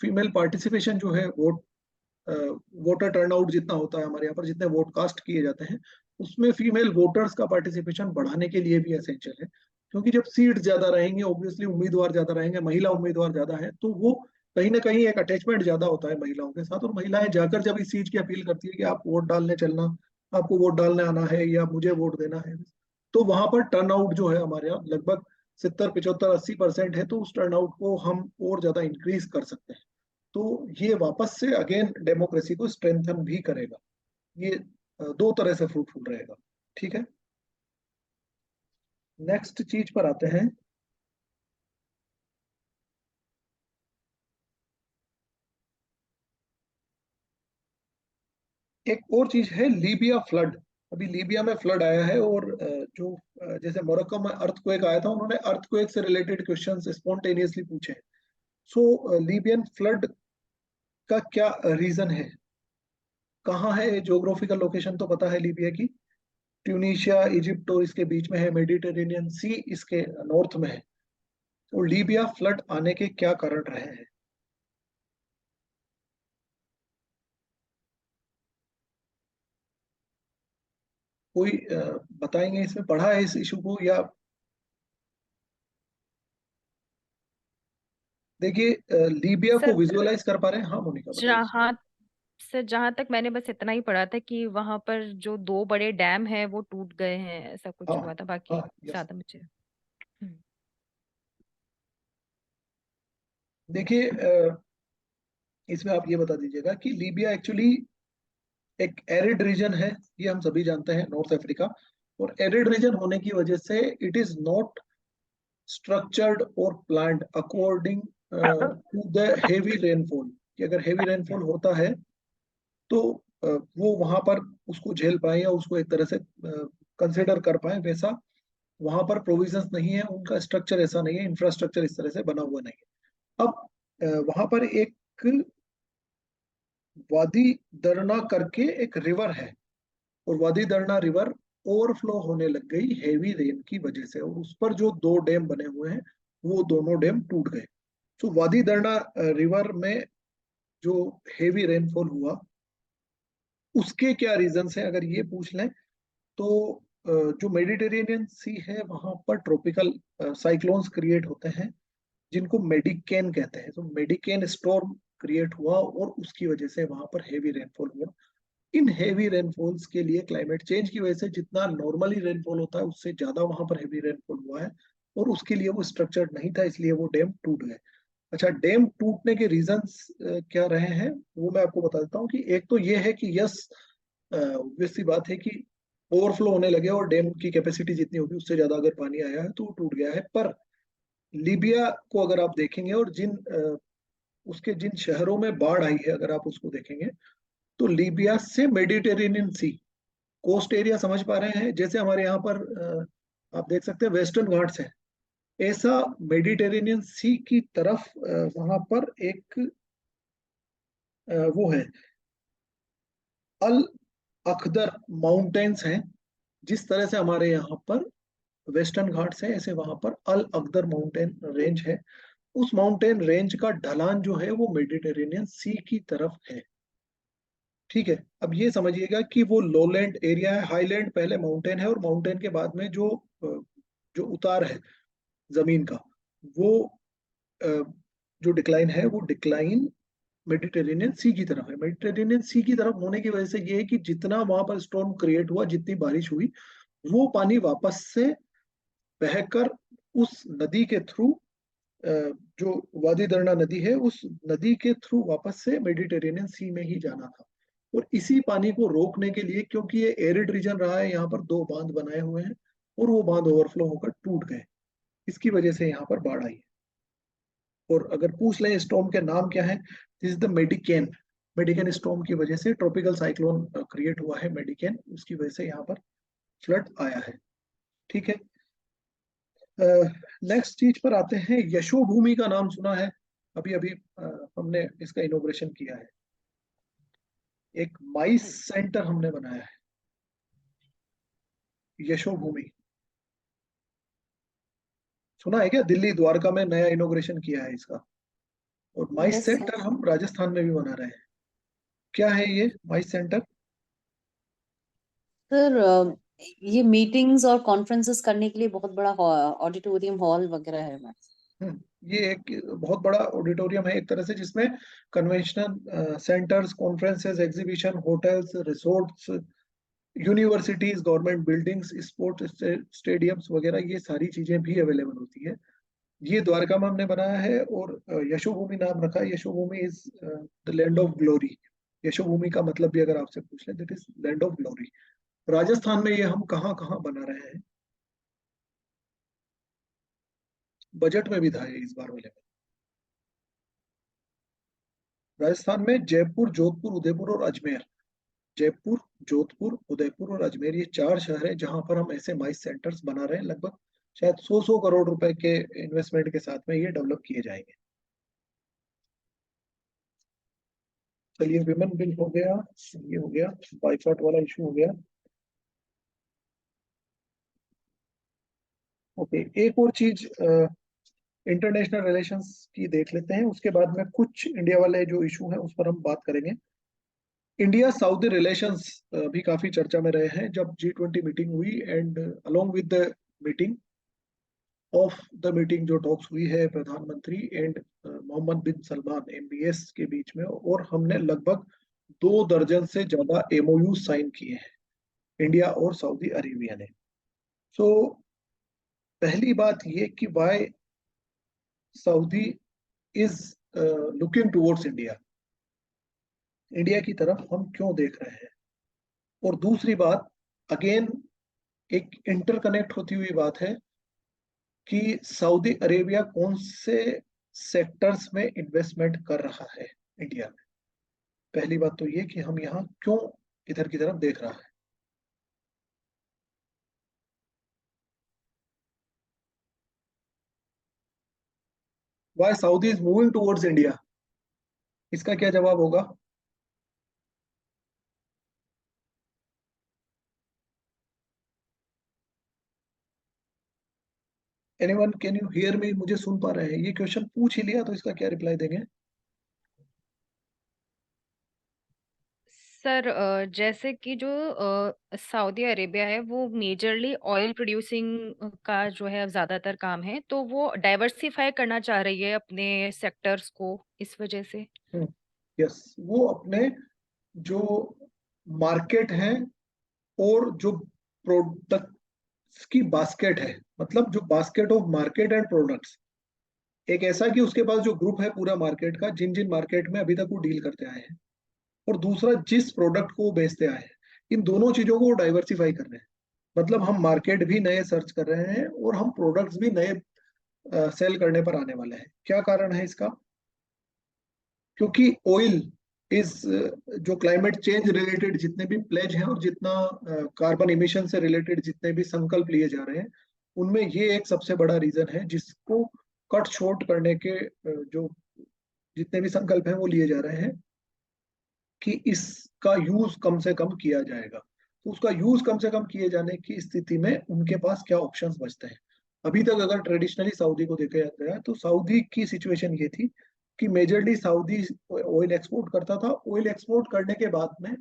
female participation जो है, वोटर टर्नआउट जितना होता है हमारे यहाँ पर, जितने वोट कास्ट किए जाते हैं, उसमें फीमेल वोटर्स का पार्टिसिपेशन बढ़ाने के लिए भी एसेंशियल है। क्योंकि जब सीट ज्यादा रहेंगे, ऑब्वियसली उम्मीदवार ज्यादा रहेंगे, महिला उम्मीदवार ज्यादा है, तो वो कहीं ना कहीं एक अटैचमेंट ज्यादा होता है महिलाओं के साथ। और महिलाएं जाकर जब इस चीज की अपील करती है कि आप वोट डालने चलना, आपको वोट डालने आना है या मुझे वोट देना है, तो वहां पर टर्नआउट जो है हमारे यहाँ लगभग 70, 75, 80% है। तो उस टर्नआउट को हम और ज्यादा इंक्रीज कर सकते हैं। तो ये वापस से अगेन डेमोक्रेसी को स्ट्रेंथन भी करेगा। ये दो तरह से फ्रूटफुल रहेगा। ठीक है, नेक्स्ट चीज पर आते हैं। एक और चीज है लीबिया फ्लड। अभी लीबिया में फ्लड आया है, और जो जैसे मोरक्को में अर्थक्वेक आया था, उन्होंने अर्थक्वेक से रिलेटेड क्वेश्चंस स्पॉन्टेनियसली पूछे। सो लीबियन फ्लड का क्या रीजन है? कहाँ है? ज्योग्राफिकल लोकेशन तो पता है लीबिया की, ट्यूनीशिया, इजिप्ट और इसके बीच में है, मेडिटेरेनियन सी इसके नॉर्थ में है। तो लीबिया फ्लड आने के क्या कारण रहे हैं? कोई बताएंगे? इसमें पढ़ा है इस इशू को या? देखिए, लीबिया को सर विजुअलाइज कर पा रहे हैं? हाँ मोनिका बताइए। जहाँ सर जहां तक मैंने बस इतना ही पढ़ा था कि वहां पर जो दो बड़े डैम है वो टूट गए हैं, ऐसा हाँ कुछ हुआ था, हाँ, बाकी यस। ज्यादा मुझे। हम्म। देखिए, इसमें आप ये बता दीजिएगा कि लीबिया एक्चुअली एक एरिड रीजन है, ये हम सभी जानते हैं, नॉर्थ अफ्रीका। और एरिड रीजन होने की वजह से इट इज नॉट स्ट्रक्चर्ड और planned according to the heavy rainfall. कि अगर हेवी रेनफॉल होता है तो वो वहां पर उसको झेल पाए या उसको एक तरह से कंसिडर कर पाए, वैसा वहां पर प्रोविजंस नहीं है, उनका स्ट्रक्चर ऐसा नहीं है, इंफ्रास्ट्रक्चर इस तरह से बना हुआ नहीं है। अब वहां पर एक वादी दरना करके एक रिवर है, और वादी दरना रिवर ओवरफ्लो होने लग गई हेवी रेन की वजह से, और उस पर जो दो डैम बने हुए हैं वो दोनों डैम टूट गए। तो वादी दरना रिवर में जो हेवी रेनफॉल हुआ, उसके क्या रीजंस हैं अगर ये पूछ लें, तो जो मेडिटेरेनियन सी है वहां पर ट्रॉपिकल साइक्लोन्स क्रिएट होते हैं, जिनको मेडिकेन कहते हैं। तो मेडिकेन स्टॉर्म क्रिएट हुआ, और उसकी वजह से वहां पर हेवी रेनफॉल हुआ। इन हेवी रेनफॉल्स के लिए क्लाइमेट चेंज की वजह से जितना नॉर्मली रेनफॉल होता है उससे ज्यादा वहां पर हेवी रेनफॉल हुआ है, और उसके लिए वो स्ट्रक्चर्ड नहीं था, इसलिए वो डैम टूट गए। अच्छा, डैम टूटने के रीजंस क्या रहे हैं वो मैं आपको बता देता हूँ। कि एक तो ये है कि यस, वैसी बात है कि ओवरफ्लो होने लगे, और डैम की कैपेसिटी जितनी होगी उससे ज्यादा अगर पानी आया है तो वो टूट गया है। पर लीबिया को अगर आप देखेंगे, और उसके जिन शहरों में बाढ़ आई है अगर आप उसको देखेंगे, तो लीबिया से मेडिटेरेनियन सी कोस्ट एरिया, समझ पा रहे हैं, जैसे हमारे यहाँ पर आप देख सकते हैं वेस्टर्न घाट्स है, ऐसा मेडिटेरेनियन सी की तरफ वहां पर एक वो है, अल अखदर माउंटेन्स हैं। जिस तरह से हमारे यहाँ पर वेस्टर्न घाट्स है, ऐसे वहां पर अल अकदर माउंटेन रेंज है। उस माउंटेन रेंज का ढलान जो है वो मेडिटेरेनियन सी की तरफ है। ठीक है, अब ये समझिएगा कि वो लोलैंड एरिया है, हाईलैंड पहले माउंटेन है, और माउंटेन के बाद में जो उतार है जमीन का, वो अ, जो डिक्लाइन है वो डिक्लाइन मेडिटेरेनियन सी की तरफ है। मेडिटेरेनियन सी की तरफ होने की वजह से ये है कि जितना वहां पर स्टॉर्म क्रिएट हुआ, जितनी बारिश हुई, वो पानी वापस से बहकर उस नदी के थ्रू, जो वादी दरना नदी है, उस नदी के थ्रू वापस से मेडिटेरेनियन सी में ही जाना था। और इसी पानी को रोकने के लिए, क्योंकि ये एरिड रीजन रहा है, यहाँ पर दो बांध बनाए हुए हैं, और वो बांध ओवरफ्लो होकर टूट गए। इसकी वजह से यहाँ पर बाढ़ आई है। और अगर पूछ लें स्टॉर्म के नाम क्या है, दिस इज द मेडिकेन। मेडिकेन स्टॉर्म की वजह से ट्रॉपिकल साइक्लोन क्रिएट हुआ है मेडिकेन, उसकी वजह से यहाँ पर फ्लड आया है। ठीक है, नेक्स्ट चीज पर आते हैं। यशोभूमि का नाम सुना है? अभी अभी हमने इसका इनोग्रेशन किया है। एक माइस सेंटर हमने बनाया है, यशोभूमि। सुना है क्या? दिल्ली द्वारका में नया इनोग्रेशन किया है इसका। और माइस यस सेंटर हम राजस्थान में भी बना रहे हैं। क्या है ये माइस सेंटर? सर, ये मीटिंग्स और कॉन्फ्रेंसेस करने के लिए बहुत बड़ा ऑडिटोरियम हॉल वगैरह है मैम। ये एक बहुत बड़ा ऑडिटोरियम है एक तरह से, जिसमें conventional centres, conferences, exhibition, hotels, resorts, universities, government buildings, sports stadiums वगैरह, ये सारी चीजें भी अवेलेबल होती है। ये द्वारका में हमने बनाया है और यशोभूमि नाम रखा है। Yashobhoomi is the land of glory. Yashobhoomi का मतलब भी अगर आपसे पूछ ले, that is land of glory. Rajasthan में ये हम कहाँ कहाँ बना रहे हैं, बजट में भी था ये इस बार वाले में। राजस्थान में जयपुर, जोधपुर, उदयपुर और अजमेर। जयपुर, जोधपुर, उदयपुर और अजमेर, ये 4 शहर हैं जहां पर हम ऐसे माइस सेंटर्स बना रहे हैं। लगभग शायद 100 करोड़ रुपए के इन्वेस्टमेंट के साथ में ये डेवलप किए जाएंगे। चलिए, विमेन बिल हो गया, ये हो गया, बाइकआउट वाला इशू हो गया। ओके, एक और चीज इंटरनेशनल रिलेशंस की देख लेते हैं, उसके बाद में कुछ इंडिया वाले जो इशू हैं उस पर हम बात करेंगे। इंडिया सऊदी रिलेशंस भी काफी चर्चा में रहे हैं जब G20 मीटिंग हुई, and along with the meeting of the meeting जो टॉक्स हुई है प्रधानमंत्री and Mohammed bin Salman MBS के बीच में, और हमने लगभग 2 दर्जन से ज्यादा MOU साइन किए हैं इंडिया और सऊदी अरेबिया ने। सो पहली बात ये कि why Saudi is looking towards India, India की तरफ हम क्यों देख रहे हैं। और दूसरी बात, अगेन एक इंटरकनेक्ट होती हुई बात है कि सऊदी अरेबिया कौन से सेक्टर्स में इन्वेस्टमेंट कर रहा है इंडिया में। पहली बात तो ये कि हम यहाँ क्यों इधर की तरफ देख रहा है। Why Saudi is moving towards India, इसका क्या जवाब होगा? Anyone can you hear me? मुझे सुन पा रहे हैं? ये क्वेश्चन पूछ ही लिया तो इसका क्या रिप्लाई देंगे? सर जैसे कि जो सऊदी अरेबिया है वो मेजरली ऑयल प्रोड्यूसिंग का जो है ज्यादातर काम है, तो वो डाइवर्सिफाई करना चाह रही है अपने सेक्टर्स को इस वजह से। यस, वो अपने जो मार्केट है और जो प्रोडक्ट्स की बास्केट है, मतलब जो basket of market and products, एक ऐसा कि उसके पास जो ग्रुप है पूरा मार्केट का, जिन जिन मार्केट में अभी तक वो डील करते आए हैं, और दूसरा जिस प्रोडक्ट को वो बेचते आए हैं, इन दोनों चीजों को वो डाइवर्सिफाई कर रहे हैं। मतलब हम मार्केट भी नए सर्च कर रहे हैं और हम प्रोडक्ट्स भी नए सेल करने पर आने वाले हैं। क्या कारण है इसका? क्योंकि ऑयल इज, जो क्लाइमेट चेंज रिलेटेड जितने भी प्लेज हैं और जितना कार्बन इमिशन से रिलेटेड जितने भी संकल्प लिए जा रहे हैं, उनमें ये एक सबसे बड़ा रीजन है जिसको कट शॉर्ट करने के जो जितने भी संकल्प हैं वो लिए जा रहे हैं कि इसका यूज कम से कम किया जाएगा। तो उसका यूज कम से कम किए जाने की स्थिति में उनके पास क्या ऑप्शंस बचते हैं? अभी तक अगर ट्रेडिशनली सऊदी को देखा गया तो सऊदी की सिचुएशन ये थी कि मेजरली सऊदी ऑयल एक्सपोर्ट करता था। ऑयल एक्सपोर्ट करने के बाद में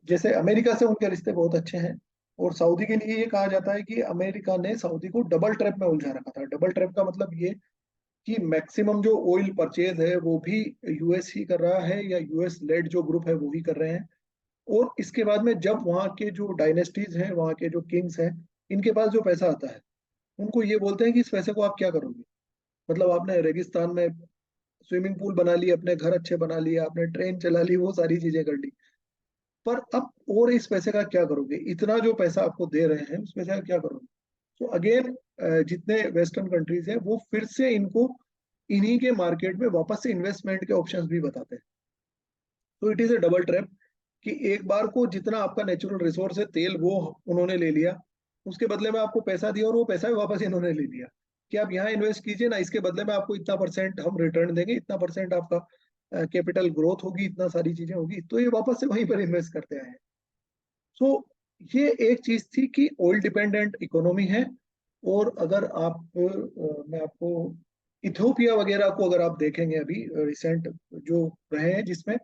जैसे अमेरिका से उनके रिश्ते बहुत अच्छे हैं, और सऊदी के लिए ये कहा जाता है कि अमेरिका ने सऊदी को डबल ट्रैप में उलझा रखा था। डबल ट्रैप का मतलब ये कि मैक्सिमम जो ऑयल परचेज है वो भी US ही कर रहा है, या US लेड जो ग्रुप है वो ही कर रहे हैं। और इसके बाद में जब वहाँ के जो डायनेस्टीज हैं, वहाँ के जो किंग्स हैं, इनके पास जो पैसा आता है, उनको ये बोलते हैं कि इस पैसे को आप क्या करोगे। मतलब आपने रेगिस्तान में स्विमिंग पूल बना लिए, अपने घर अच्छे बना लिए, आपने ट्रेन चला ली, वो सारी चीजें कर ली, पर अब और इस पैसे का क्या करोगे? इतना जो पैसा आपको दे रहे हैं उस पैसे का क्या करोगे? तो अगेन जितने वेस्टर्न कंट्रीज हैं वो फिर से इनको इन्हीं के मार्केट में वापस से इन्वेस्टमेंट के ऑप्शंस भी बताते हैं। तो it is A double trap कि एक बार को जितना आपका नेचुरल रिसोर्स है तेल, वो उन्होंने ले लिया, उसके बदले में आपको पैसा दिया और वो पैसा भी वापस इन्होंने ले लिया कि आप यहाँ इन्वेस्ट कीजिए ना, इसके बदले में आपको इतना % हम रिटर्न देंगे, इतना % आपका कैपिटल ग्रोथ होगी, इतना सारी चीजें होगी, तो ये वापस से वहीं पर इन्वेस्ट करते आए हैं। सो ये एक चीज थी कि ऑयल डिपेंडेंट इकोनॉमी है। और अगर आप मैं आपको इथियोपिया वगैरह को अगर आप देखेंगे अभी रिसेंट जो रहे हैं, जिसमें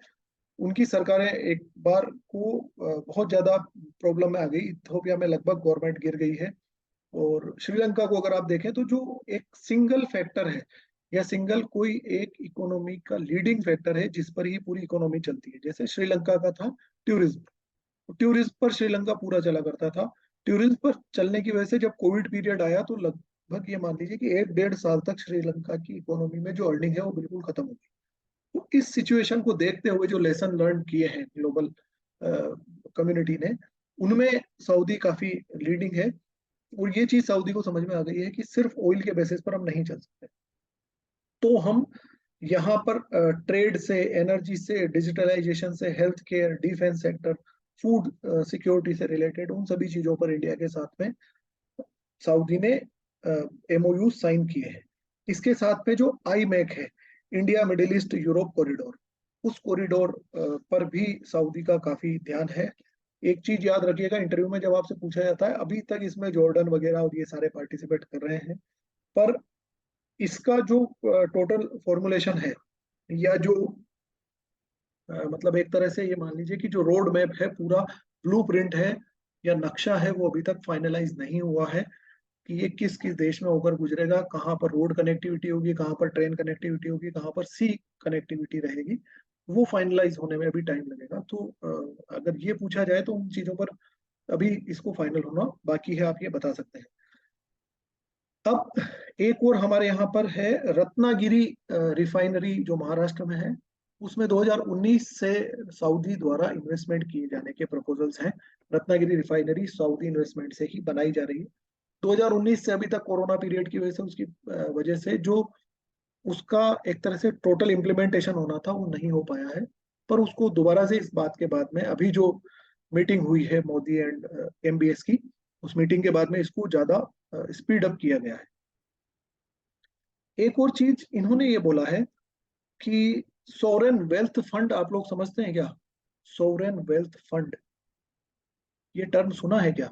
उनकी सरकारें एक बार को बहुत ज्यादा प्रॉब्लम में आ गई, इथियोपिया में लगभग गवर्नमेंट गिर गई है। और श्रीलंका को अगर आप देखें तो जो एक सिंगल फैक्टर है या सिंगल कोई एक इकोनॉमी का लीडिंग फैक्टर है जिस पर ही पूरी इकोनॉमी चलती है, जैसे श्रीलंका का था टूरिज्म। टूरिज्म पर श्रीलंका पूरा चला करता था। टूरिज्म पर चलने की वजह से जब कोविड पीरियड आया तो लगभग ये मान लीजिए कि 1-1.5 साल तक श्रीलंका की इकोनॉमी में जो अर्निंग है वो बिल्कुल खत्म हो गई। तो इस सिचुएशन को देखते हुए जो लेसन लर्न किए हैं ग्लोबल कम्युनिटी ने, उनमें सऊदी काफी लीडिंग है। और ये चीज सऊदी को समझ में आ गई है कि सिर्फ ऑयल के बेसिस पर हम नहीं चल सकते। तो हम यहाँ पर ट्रेड से, एनर्जी से, डिजिटलाइजेशन से, health care, defence sector, food security से रिलेटेड उन सभी चीजों पर इंडिया के साथ में सऊदी ने MOU साइन किए हैं। इसके साथ में जो IMEC है, India middle east Europe corridor, उस कॉरिडोर पर भी सऊदी का काफी ध्यान है। एक चीज याद रखिएगा, इंटरव्यू में जब आपसे पूछा जाता है, अभी तक इसमें जॉर्डन वगैरह और ये सारे पार्टिसिपेट कर रहे हैं, पर इसका जो टोटल फॉर्मुलेशन है या जो मतलब एक तरह से ये मान लीजिए कि जो रोड मैप है, पूरा ब्लूप्रिंट है या नक्शा है, वो अभी तक फाइनलाइज नहीं हुआ है कि ये किस किस देश में होकर गुजरेगा, कहाँ पर रोड कनेक्टिविटी होगी, कहाँ पर ट्रेन कनेक्टिविटी होगी, कहाँ पर सी कनेक्टिविटी रहेगी। वो फाइनलाइज होने में अभी टाइम लगेगा। तो अगर ये पूछा जाए तो उन चीजों पर अभी इसको फाइनल होना बाकी है, आप ये बता सकते हैं। अब एक और हमारे यहाँ पर है रत्नागिरी रिफाइनरी जो महाराष्ट्र में है, उसमें 2019 से सऊदी द्वारा इन्वेस्टमेंट किए जाने के प्रपोजल्स हैं। रत्नागिरी रिफाइनरी सऊदी इन्वेस्टमेंट से ही बनाई जा रही है। 2019 से अभी तक कोरोना पीरियड की वजह से, उसकी वजह से जो उसका एक तरह से टोटल इम्प्लीमेंटेशन होना था वो नहीं हो पाया है। पर उसको दोबारा से इस बात के बाद में अभी जो मीटिंग हुई है मोदी एंड MBS की, उस मीटिंग के बाद में इसको ज्यादा स्पीड अप किया गया है। एक और चीज इन्होंने ये बोला है कि सोवरेन वेल्थ फंड, आप लोग समझते हैं क्या? सोवरेन वेल्थ फंड, ये टर्म सुना है क्या?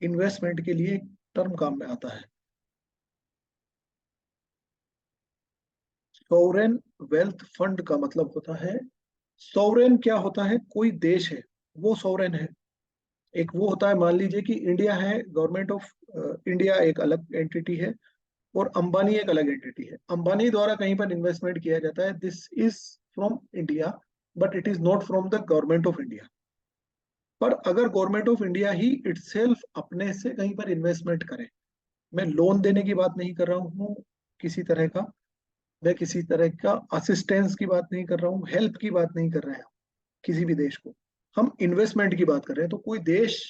इन्वेस्टमेंट के लिए टर्म काम में आता है। सोवरेन वेल्थ फंड का मतलब होता है, सोवरेन क्या होता है? कोई देश है वो सोवरेन है। एक वो होता है, मान लीजिए कि इंडिया है, गवर्नमेंट ऑफ इंडिया एक अलग एंटिटी है और अंबानी एक अलग एंटिटी है। अंबानी द्वारा कहीं पर इन्वेस्टमेंट किया जाता है, this is from India but it is not from the government of India. पर अगर government of India he itself अपने से कहीं पर इन्वेस्टमेंट करे, मैं लोन देने की बात नहीं कर रहा हूँ किसी तरह का, मैं किसी तरह का असिस्टेंस की बात नहीं कर रहा हूँ, हेल्प की बात नहीं कर रहे हैं किसी भी देश को, हम इन्वेस्टमेंट की बात कर रहे हैं। तो कोई देश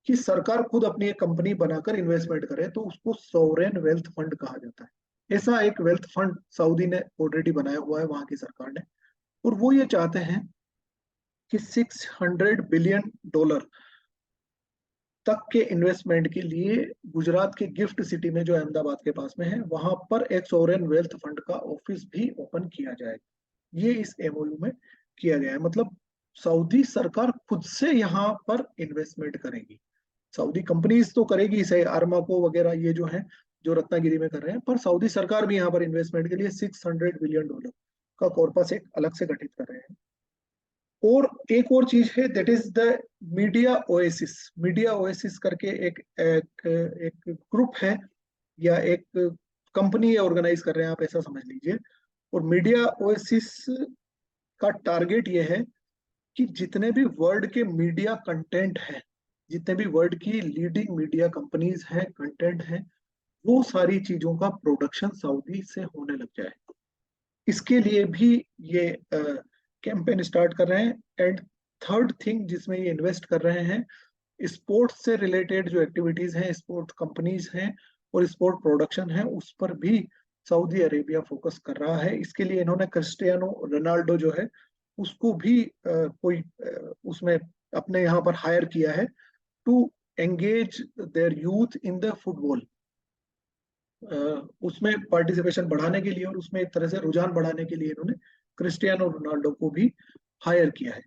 की सरकार खुद अपनी एक कंपनी बनाकर इन्वेस्टमेंट करे तो उसको सोवरेन वेल्थ फंड कहा जाता है। ऐसा एक वेल्थ फंड सऊदी ने ऑलरेडी बनाया हुआ है, वहां की सरकार ने। और वो ये चाहते हैं कि $600 बिलियन तक के इन्वेस्टमेंट के लिए गुजरात के गिफ्ट सिटी में, जो अहमदाबाद के पास में है, वहां पर एक सोवरेन वेल्थ फंड का ऑफिस भी ओपन किया जाएगा। ये इस MOU में किया गया है। मतलब सऊदी सरकार खुद से यहाँ पर इन्वेस्टमेंट करेगी। सऊदी कंपनीज तो करेगी इसे, आर्माको वगैरह ये जो है, जो रत्नागिरी में कर रहे हैं, पर सऊदी सरकार भी यहाँ पर इन्वेस्टमेंट के लिए $600 बिलियन का कॉर्पस एक अलग से गठित कर रहे हैं। और एक और चीज है, that is the media oasis. Media oasis करके एक ग्रुप है या एक कंपनी ऑर्गेनाइज कर रहे हैं, आप ऐसा समझ लीजिए। और मीडिया ओएसिस का टारगेट ये है कि जितने भी वर्ल्ड के मीडिया कंटेंट है, जितने भी वर्ल्ड की लीडिंग मीडिया कंपनीज हैं, कंटेंट है, वो सारी चीजों का प्रोडक्शन सऊदी से होने लग जाए। इसके लिए भी ये कैंपेन स्टार्ट कर रहे हैं। एंड थर्ड थिंग जिसमें ये इन्वेस्ट कर रहे हैं, स्पोर्ट्स से रिलेटेड जो एक्टिविटीज हैं, स्पोर्ट कंपनीज हैं और स्पोर्ट प्रोडक्शन है, उस पर भी सऊदी अरेबिया फोकस कर रहा है। इसके लिए इन्होंने क्रिस्टियानो रोनाल्डो जो है उसको भी उसमें अपने यहाँ पर हायर किया है to engage their youth in the football, उसमें पार्टिसिपेशन बढ़ाने के लिए और उसमें एक तरह से रुझान बढ़ाने के लिए इन्होंने क्रिस्टियानो रोनाल्डो को भी हायर किया है।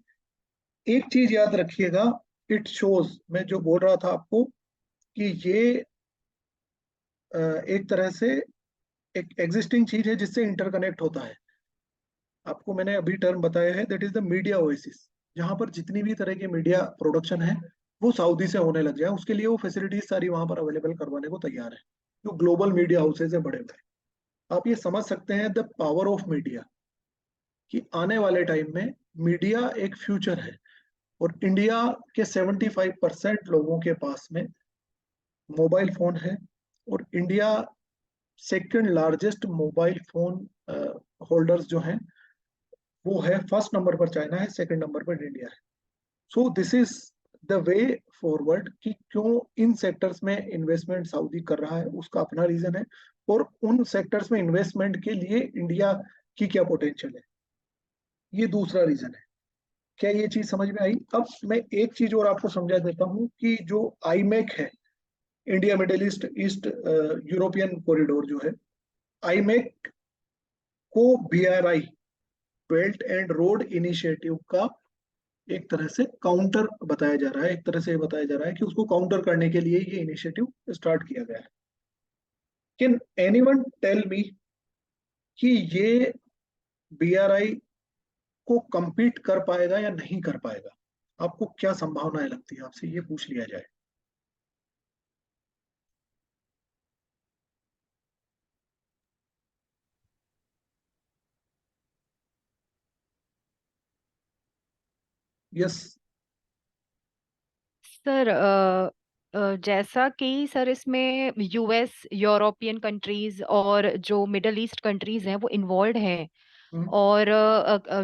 एक चीज याद रखिएगा, इट शोज, मैं जो बोल रहा था आपको कि ये एक तरह से एक एग्जिस्टिंग चीज है जिससे इंटरकनेक्ट होता है। आपको मैंने अभी टर्म बताया है, that is the media oasis. जहां पर जितनी भी तरह के मीडिया प्रोडक्शन है वो सऊदी से होने लग जाए, उसके लिए वो फैसिलिटीज सारी वहां पर अवेलेबल करवाने को तैयार है, जो ग्लोबल मीडिया हाउसेज है बड़े बड़े। आप ये समझ सकते हैं द पावर ऑफ मीडिया, कि आने वाले टाइम में मीडिया एक फ्यूचर है। और इंडिया के 75% लोगों के पास में मोबाइल फोन है, और India second largest mobile phone holders जो हैं वो है, फर्स्ट नंबर पर चाइना है, सेकंड नंबर पर इंडिया है। So this is the way forward कि क्यों इन सेक्टर्स में इन्वेस्टमेंट सऊदी कर रहा है, उसका अपना रीजन है। और उन सेक्टर्स में इन्वेस्टमेंट के लिए इंडिया की क्या पोटेंशियल है, ये दूसरा रीजन है। क्या ये चीज समझ में आई? अब मैं एक चीज और आपको समझा देता हूँ कि जो आईमेक है, India middle east east European corridor जो है, आईमेक को BRI, belt and road initiative का एक तरह से काउंटर बताया जा रहा है। एक तरह से बताया जा रहा है कि उसको काउंटर करने के लिए ये इनिशिएटिव स्टार्ट किया गया है। कैन एनीवन टेल मी कि ये बीआरआई को compete कर पाएगा या नहीं कर पाएगा? आपको क्या संभावनाएं लगती है? आपसे ये पूछ लिया जाए। यस। सर जैसा कि सर इसमें यूएस, यूरोपियन कंट्रीज और जो मिडल ईस्ट कंट्रीज हैं वो इन्वॉल्व हैं। और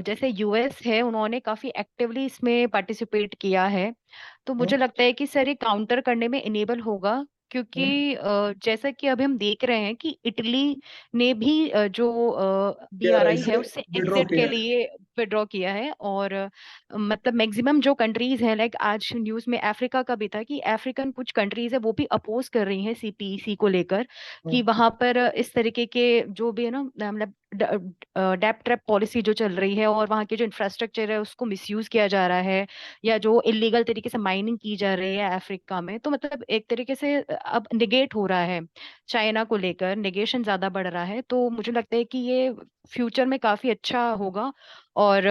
जैसे यूएस है, उन्होंने काफी एक्टिवली इसमें पार्टिसिपेट किया है। तो मुझे लगता है कि सर ये काउंटर करने में इनेबल होगा, क्योंकि जैसा कि अभी हम देख रहे हैं कि इटली ने भी जो बीआरआई बीआरआई है से उससे विड्रॉ एग्जिट के किया है। लिए विड्रॉ किया है। और मतलब मैक्सिमम जो कंट्रीज हैं, लाइक आज न्यूज में अफ्रीका का भी था कि अफ्रीकन कुछ कंट्रीज है वो भी अपोज कर रही हैं सीपीईसी को लेकर, कि वहां पर इस तरीके के जो भी है ना, मतलब डैप ट्रैप पॉलिसी जो चल रही है, और वहाँ के जो इंफ्रास्ट्रक्चर है उसको मिसयूज किया जा रहा है, या जो इलीगल तरीके से माइनिंग की जा रही है अफ्रीका में। तो मतलब एक तरीके से अब निगेट हो रहा है, चाइना को लेकर निगेशन ज्यादा बढ़ रहा है। तो मुझे लगता है कि ये फ्यूचर में काफी अच्छा होगा। और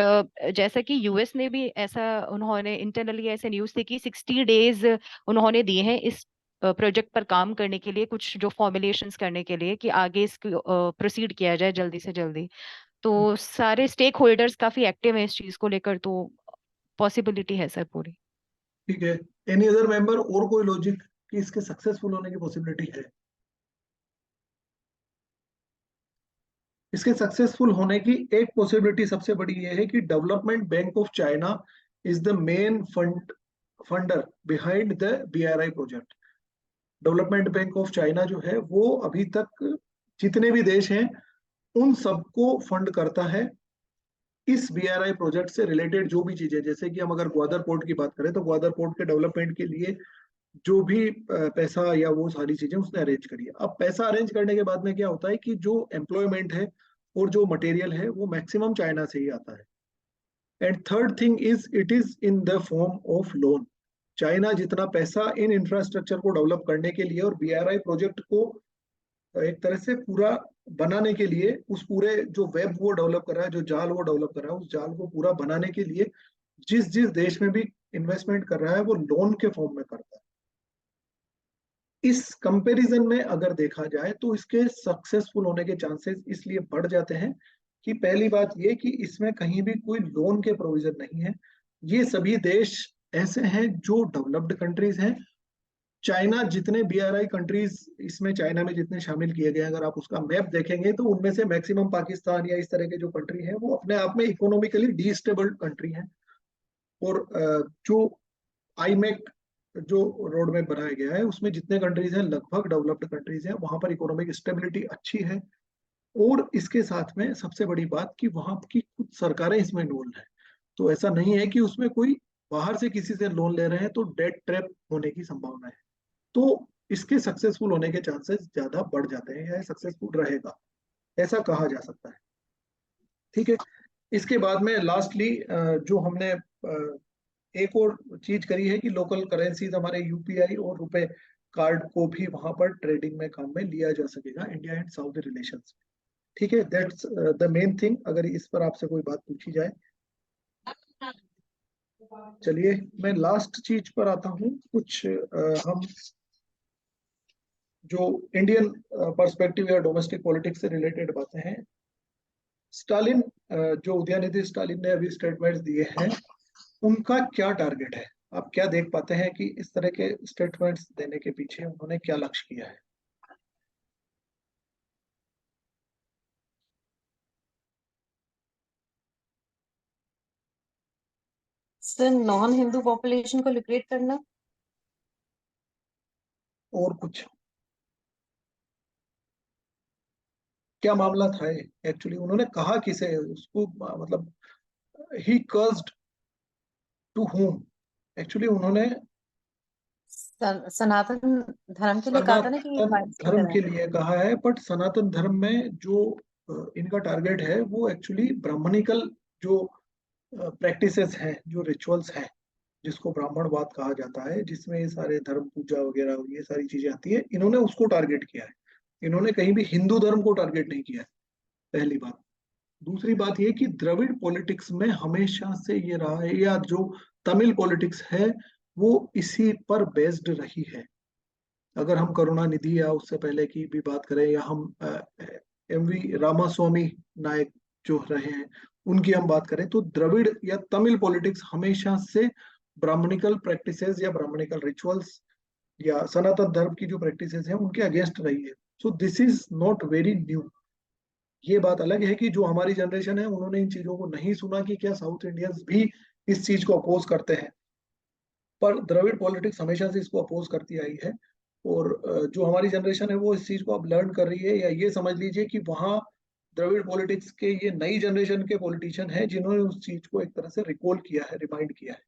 जैसा कि यूएस ने भी ऐसा, उन्होंने इंटरनली ऐसे न्यूज थी कि 60 डेज उन्होंने दिए हैं इस प्रोजेक्ट पर काम करने के लिए, कुछ जो फॉर्मुलेशंस करने के लिए, कि आगे इसको प्रोसीड किया जाए जल्दी से जल्दी। तो सारे स्टेक होल्डर्स काफी एक्टिव हैं इस चीज को लेकर, तो पॉसिबिलिटी है सर पूरी। ठीक है। एनी अदर मेंबर, और कोई लॉजिक कि इसके सक्सेसफुल होने की पॉसिबिलिटी है? इसके सक्सेसफुल होने की एक पॉसिबिलिटी सबसे बड़ी ये है कि development bank of China is the main funder behind the BRI project. Development bank of China जो है वो अभी तक जितने भी देश हैं उन सबको फंड करता है इस बीआरआई प्रोजेक्ट से रिलेटेड जो भी चीजें। जैसे कि हम अगर ग्वादर पोर्ट की बात करें तो ग्वादर पोर्ट के डेवलपमेंट के लिए जो भी पैसा या वो सारी चीजें उसने अरेंज करी है। अब पैसा अरेंज करने के बाद में क्या होता है कि जो एम्प्लॉयमेंट है और जो मटेरियल है वो मैक्सिमम चाइना से ही आता है। And third thing is, it is in the form of loan. China जितना पैसा इन इंफ्रास्ट्रक्चर को डेवलप करने के लिए और बीआरआई प्रोजेक्ट को एक तरह से पूरा बनाने के लिए, उस पूरे जो वेब वो डेवलप कर रहा है, जो जाल वो डेवलप कर रहा है, उस जाल को पूरा बनाने के लिए जिस जिस देश में भी इन्वेस्टमेंट कर रहा है वो लोन के फॉर्म में करता है। इस कंपैरिजन में अगर देखा जाए तो इसके सक्सेसफुल होने के चांसेस इसलिए बढ़ जाते हैं कि पहली बात ये कि इसमें कहीं भी कोई लोन के प्रोविजन नहीं है। ये सभी देश ऐसे हैं जो डेवलप्ड कंट्रीज हैं। चाइना जितने बीआरआई कंट्रीज इसमें चाइना में जितने शामिल किए गए, अगर आप उसका मैप देखेंगे तो उनमें से मैक्सिमम पाकिस्तान या इस तरह के जो कंट्री है वो अपने आप में इकोनॉमिकली डीस्टेबल्ड कंट्री है। और जो आईमेक जो रोड मैप बनाया गया है उसमें जितने कंट्रीज हैं लगभग डेवलप्ड कंट्रीज हैं, वहां पर इकोनॉमिक स्टेबिलिटी अच्छी है। और इसके साथ में सबसे बड़ी बात कि वहां की कुछ सरकारें इसमें इन्वॉल्व है। तो ऐसा नहीं है कि उसमें कोई बाहर से किसी से लोन ले रहे हैं तो डेट ट्रैप होने की संभावना है, तो इसके सक्सेसफुल होने के चांसेस ज्यादा बढ़ जाते हैं, या सक्सेसफुल रहेगा ऐसा कहा जा सकता है। ठीक है, इसके बाद में लास्टली जो हमने एक और चीज करी है कि लोकल करेंसीज हमारे यूपीआई और रुपए कार्ड को भी वहां पर ट्रेडिंग में काम में लिया जा सकेगा इंडिया एंड सऊदी रिलेशंस। ठीक है, दैट्स द मेन थिंग। अगर इस पर आपसे कोई बात पूछी जाए, चलिए मैं लास्ट चीज पर आता हूँ। कुछ हम जो इंडियन पर्सपेक्टिव या डोमेस्टिक पॉलिटिक्स से रिलेटेड बातें हैं। स्टालिन, जो उदयनिधि स्टालिन ने अभी स्टेटमेंट्स दिए हैं, उनका क्या टारगेट है? आप क्या देख पाते हैं कि इस तरह के स्टेटमेंट्स देने के पीछे उन्होंने क्या लक्ष्य किया है? सर नॉन हिंदू पॉपुलेशन को लिबरेट करना। और कुछ क्या मामला था एक्चुअली? उन्होंने कहा किसे उसको, मतलब ही कर्स्ड टू हुम? एक्चुअली उन्होंने सनातन धर्म के लिए कहा था ना कि सनातन वाइस की धर्म तरह के लिए कहा है, बट सनातन धर्म में जो इनका टारगेट है वो एक्चुअली ब्राह्मणिकल जो प्रैक्टिसेस हैं, जो रिचुअल्स हैं, जिसको ब्राह्मणवाद कहा जाता है, जिसमें ये सारे धर्म पूजा वगैरह ये सारी चीजें आती है, इन्होंने उसको टारगेट किया है। इन्होंने कहीं भी हिंदू धर्म को टारगेट नहीं किया है, पहली बात। दूसरी बात ये कि द्रविड़ पॉलिटिक्स में हमेशा से ये रहा है, या जो तमिल पॉलिटिक्स है वो इसी पर बेस्ड रही है। अगर हम करुणानिधि या उससे पहले की भी बात करें, या हम एमवी रामास्वामी नायक जो रहे हैं उनकी हम बात करें, तो द्रविड़ या तमिल पॉलिटिक्स हमेशा से ब्राह्मणिकल प्रैक्टिसेस या ब्राह्मणिकल रिचुअल्स या सनातन धर्म की जो प्रैक्टिसेस हैं उनके अगेंस्ट रही है। So this is not very new. ये बात अलग है कि जो हमारी जनरेशन है उन्होंने इन चीजों को नहीं सुना कि क्या साउथ इंडियंस भी इस चीज को अपोज करते हैं, पर द्रविड़ पॉलिटिक्स हमेशा से इसको अपोज करती आई है। और जो हमारी जनरेशन है वो इस चीज को अब लर्न कर रही है, या ये समझ लीजिए कि वहाँ द्रविड़ पॉलिटिक्स के ये नई जनरेशन के पॉलिटिशियन हैं जिन्होंने उस चीज को एक तरह से रिकॉल किया है, रिमाइंड किया है।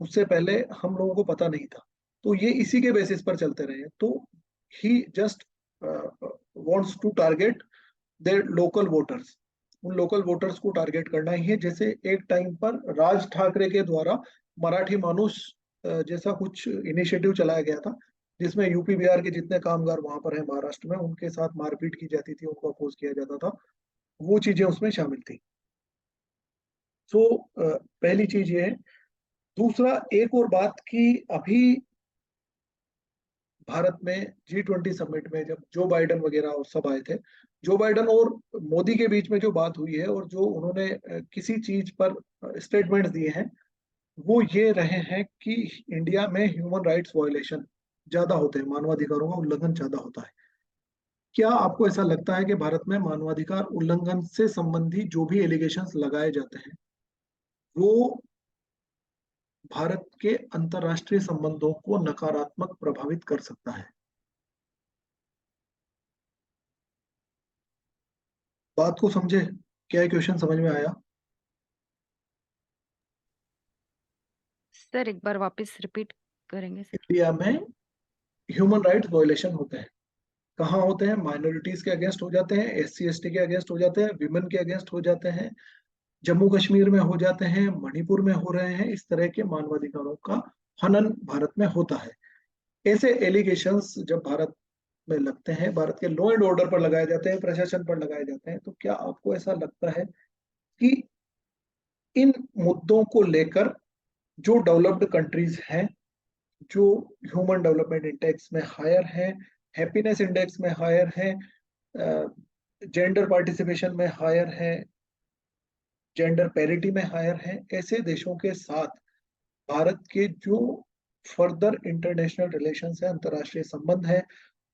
उससे पहले हम लोगों को पता नहीं था, तो ये इसी के बेसिस पर चलते रहे। तो he just wants to target their local voters. उन लोकल वोटर्स को टारगेट करना ही है। जैसे एक टाइम पर राज ठाकरे के द्वारा मराठी मानुष जैसा कुछ इनिशिएटिव चलाया गया था, जिसमें यूपी बिहार के जितने कामगार वहां पर हैं महाराष्ट्र में, उनके साथ मारपीट की जाती थी, उनको अपोज किया जाता था, वो चीजें उसमें शामिल थी। सो पहली चीज ये है। दूसरा, एक और बात की, अभी भारत में G20 समिट में जब जो बाइडन वगैरह और सब आए थे, जो बाइडन और मोदी के बीच में जो बात हुई है और जो उन्होंने किसी चीज पर स्टेटमेंट्स दिए हैं, वो ये रहे हैं कि इंडिया में ह्यूमन राइट्स वायलेशन ज्यादा होते हैं, मानवाधिकारों का उल्लंघन ज्यादा होता है। क्या आपको ऐसा लगता है कि भारत में मानवाधिकार उल्लंघन से संबंधी जो भी एलिगेशंस लगाए जाते हैं वो भारत के अंतरराष्ट्रीय संबंधों को नकारात्मक प्रभावित कर सकता है? बात को समझे? क्या क्वेश्चन समझ में आया? सर एक बार वापस रिपीट करेंगे सर? इंडिया में ह्यूमन राइट्स वायलेशन होते हैं। कहाँ होते हैं? माइनॉरिटीज के अगेंस्ट हो जाते हैं, SC ST के अगेंस्ट हो जाते हैं, विमेन के अगेंस्ट हो जाते हैं, जम्मू कश्मीर में हो जाते हैं, मणिपुर में हो रहे हैं। इस तरह के मानवाधिकारों का हनन भारत में होता है। ऐसे एलिगेशंस जब भारत में लगते हैं, भारत के लॉ एंड ऑर्डर पर लगाए जाते हैं, प्रशासन पर लगाए जाते हैं, तो क्या आपको ऐसा लगता है कि इन मुद्दों को लेकर जो डेवलप्ड कंट्रीज हैं, जो ह्यूमन डेवलपमेंट इंडेक्स में हायर हैं, हैप्पीनेस इंडेक्स में हायर हैं, जेंडर पार्टिसिपेशन में हायर हैं, जेंडर पैरिटी में हायर हैं, ऐसे देशों के साथ भारत के जो फर्दर इंटरनेशनल रिलेशंस है, अंतरराष्ट्रीय संबंध है,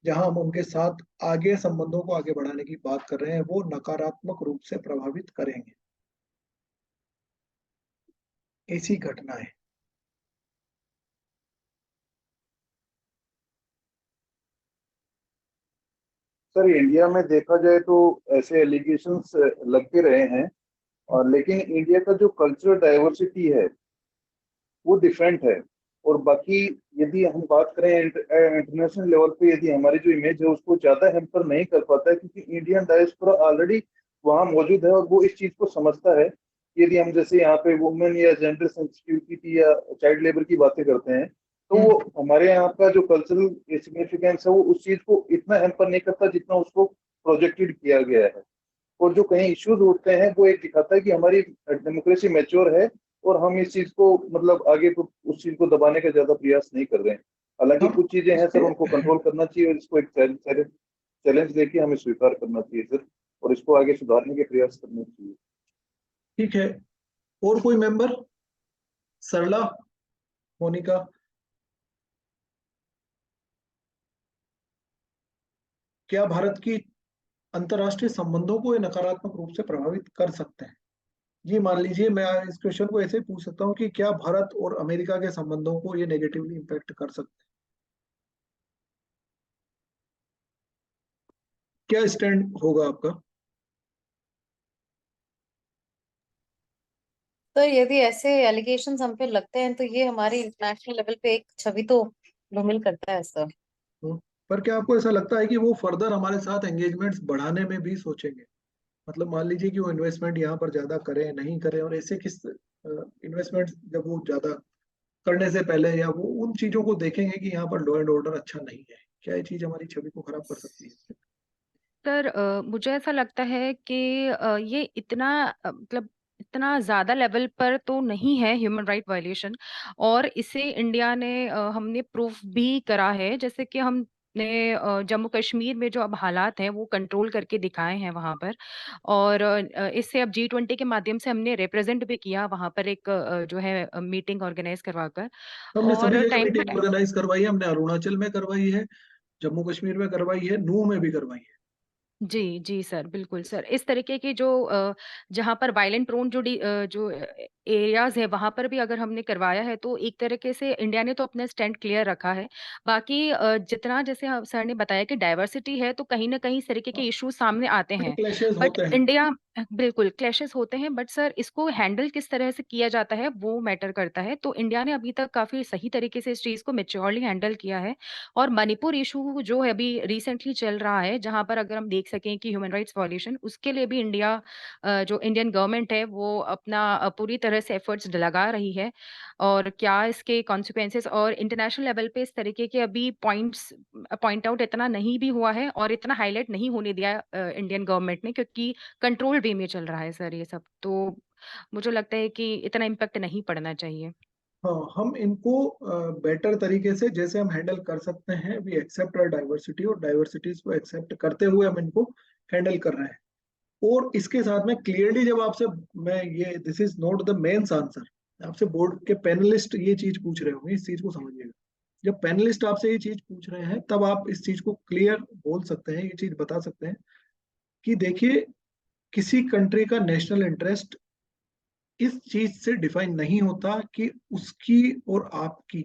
जहां हम उनके साथ आगे संबंधों को आगे बढ़ाने की बात कर रहे हैं, वो नकारात्मक रूप से प्रभावित करेंगे? ऐसी घटना है। सर इंडिया में देखा जाए तो ऐसे एलिगेशंस लगते रहे हैं, और लेकिन इंडिया का जो कल्चरल डाइवर्सिटी है वो डिफरेंट है। और बाकी यदि हम बात करें इंटरनेशनल लेवल पे, यदि हमारी जो इमेज है उसको ज्यादा हैम्पर नहीं कर पाता है, क्योंकि इंडियन डायस्पोरा ऑलरेडी वहाँ मौजूद है और वो इस चीज को समझता है। यदि हम जैसे यहाँ पे वुमेन या जेंडर सेंसिटिविटी या चाइल्ड लेबर की बातें करते हैं, तो वो हमारे यहाँ का जो कल्चरल सिग्निफिकेंस है वो उस चीज को इतना हैम्पर नहीं करता जितना उसको प्रोजेक्टेड किया गया है। और जो कहीं इश्यूज उठते हैं वो एक दिखाता है कि हमारी डेमोक्रेसी मैच्योर है और हम इस चीज को मतलब आगे को उस चीज को दबाने का ज्यादा प्रयास नहीं कर रहे हैं। हालांकि कुछ चीजें हैं सर, उनको कंट्रोल करना चाहिए और इसको एक चैलेंज लेके हमें स्वीकार करना चाहिए सर, और इसको आगे सुधारने के प्रयास करने चाहिए। ठीक है, और कोई मेंबर? सरला, मोनिका? क्या भारत की अंतरराष्ट्रीय संबंधों को ये नकारात्मक रूप से प्रभावित कर सकते हैं? जी मान लीजिए मैं इस क्वेश्चन को ऐसे पूछ सकता हूँ कि क्या भारत और अमेरिका के संबंधों को ये नेगेटिवली इम्पैक्ट कर सकते हैं? क्या स्टैंड होगा आपका? तो यदि ऐसे एलिगेशंस हम पे लगते हैं तो ये हमारी इंटरनेशनल लेवल पे एक छवि तो धूमिल करता है सर। पर क्या आपको ऐसा लगता है कि वो फर्दर हमारे साथ एंगेजमेंट्स बढ़ाने में भी सोचेंगे? मतलब मान लीजिए कि वो इन्वेस्टमेंट यहाँ पर ज्यादा करें नहीं करें, और ऐसे किस इन्वेस्टमेंट जब वो ज्यादा करने से पहले या वो उन चीजों को देखेंगे कि यहाँ पर लॉ एंड ऑर्डर अच्छा नहीं है, क्या ये चीज हमारी छवि को खराब कर सकती है? सर मुझे ऐसा लगता है कि ये इतना मतलब इतना ज्यादा लेवल पर तो नहीं है ह्यूमन राइट वायलेशन, और इसे इंडिया ने हमने प्रूफ भी करा है। जैसे कि हमने जम्मू कश्मीर में जो अब हालात हैं वो कंट्रोल करके दिखाए हैं वहां पर, और इससे अब G20 के माध्यम से हमने रिप्रेजेंट भी किया वहां पर एक जो है मीटिंग ऑर्गेनाइज करवाकर। हमने सभी और जगह टाइम टू मीटिंग ऑर्गेनाइज करवाई है, हमने अरुणाचल में करवाई है, जम्मू कश्मीर में करवाई है, नूह में भी करवाई है। जी, जी सर, बिल्कुल सर। इस तरीके की जो जहाँ पर वायलेंट प्रोन जो एरियाज़ है वहाँ पर भी अगर हमने करवाया है, तो एक तरीके से इंडिया ने तो अपना स्टैंड क्लियर रखा है। बाकी जितना जैसे सर ने बताया कि डाइवर्सिटी है, तो कहीं न कहीं इस तरीके के इश्यूज़ सामने आते हैं। क्लैशेस बट होते हैं। इंडिया बिल्कुल क्लैशेस होते हैं, बट सर इसको हैंडल किस तरह से किया जाता है वो मैटर करता है। तो इंडिया ने अभी तक काफ़ी सही तरीके से इस चीज़ को मैच्योरली हैंडल किया है। और मणिपुर इशू जो है अभी रिसेंटली चल रहा है, जहाँ पर अगर हम देख सकें कि ह्यूमन राइट्स वायलेशन, उसके लिए भी इंडिया जो इंडियन गवर्नमेंट है वो अपना पूरी तरह से एफर्ट्स लगा रही है। और क्या इसके कॉन्सिक्वेंसेस और इंटरनेशनल लेवल पे इस तरीके के अभी पॉइंट आउट इतना नहीं भी हुआ है और इतना हाईलाइट नहीं होने दिया इंडियन गवर्नमेंट ने, क्योंकि कंट्रोल वे में चल रहा है सर ये सब। तो मुझे लगता है कि इतना इम्पैक्ट नहीं पड़ना चाहिए। हाँ, हम इनको बेटर तरीके से जैसे हम हैंडल कर सकते हैं, वी एक्सेप्ट आवर डाइवर्सिटी, और डाइवर्सिटीज को एक्सेप्ट करते हुए हम इनको हैंडल कर रहे हैं। और इसके साथ में क्लियरली जब आपसे, मैं ये this is not the men's answer, आपसे बोर्ड के पैनलिस्ट ये चीज पूछ रहे होंगे, इस चीज को समझिएगा। जब पैनलिस्ट आपसे ये चीज पूछ रहे हैं तब आप इस चीज को क्लियर बोल सकते हैं, ये चीज बता सकते हैं कि देखिए, किसी कंट्री का नेशनल इंटरेस्ट इस चीज से डिफाइन नहीं होता कि उसकी और आपकी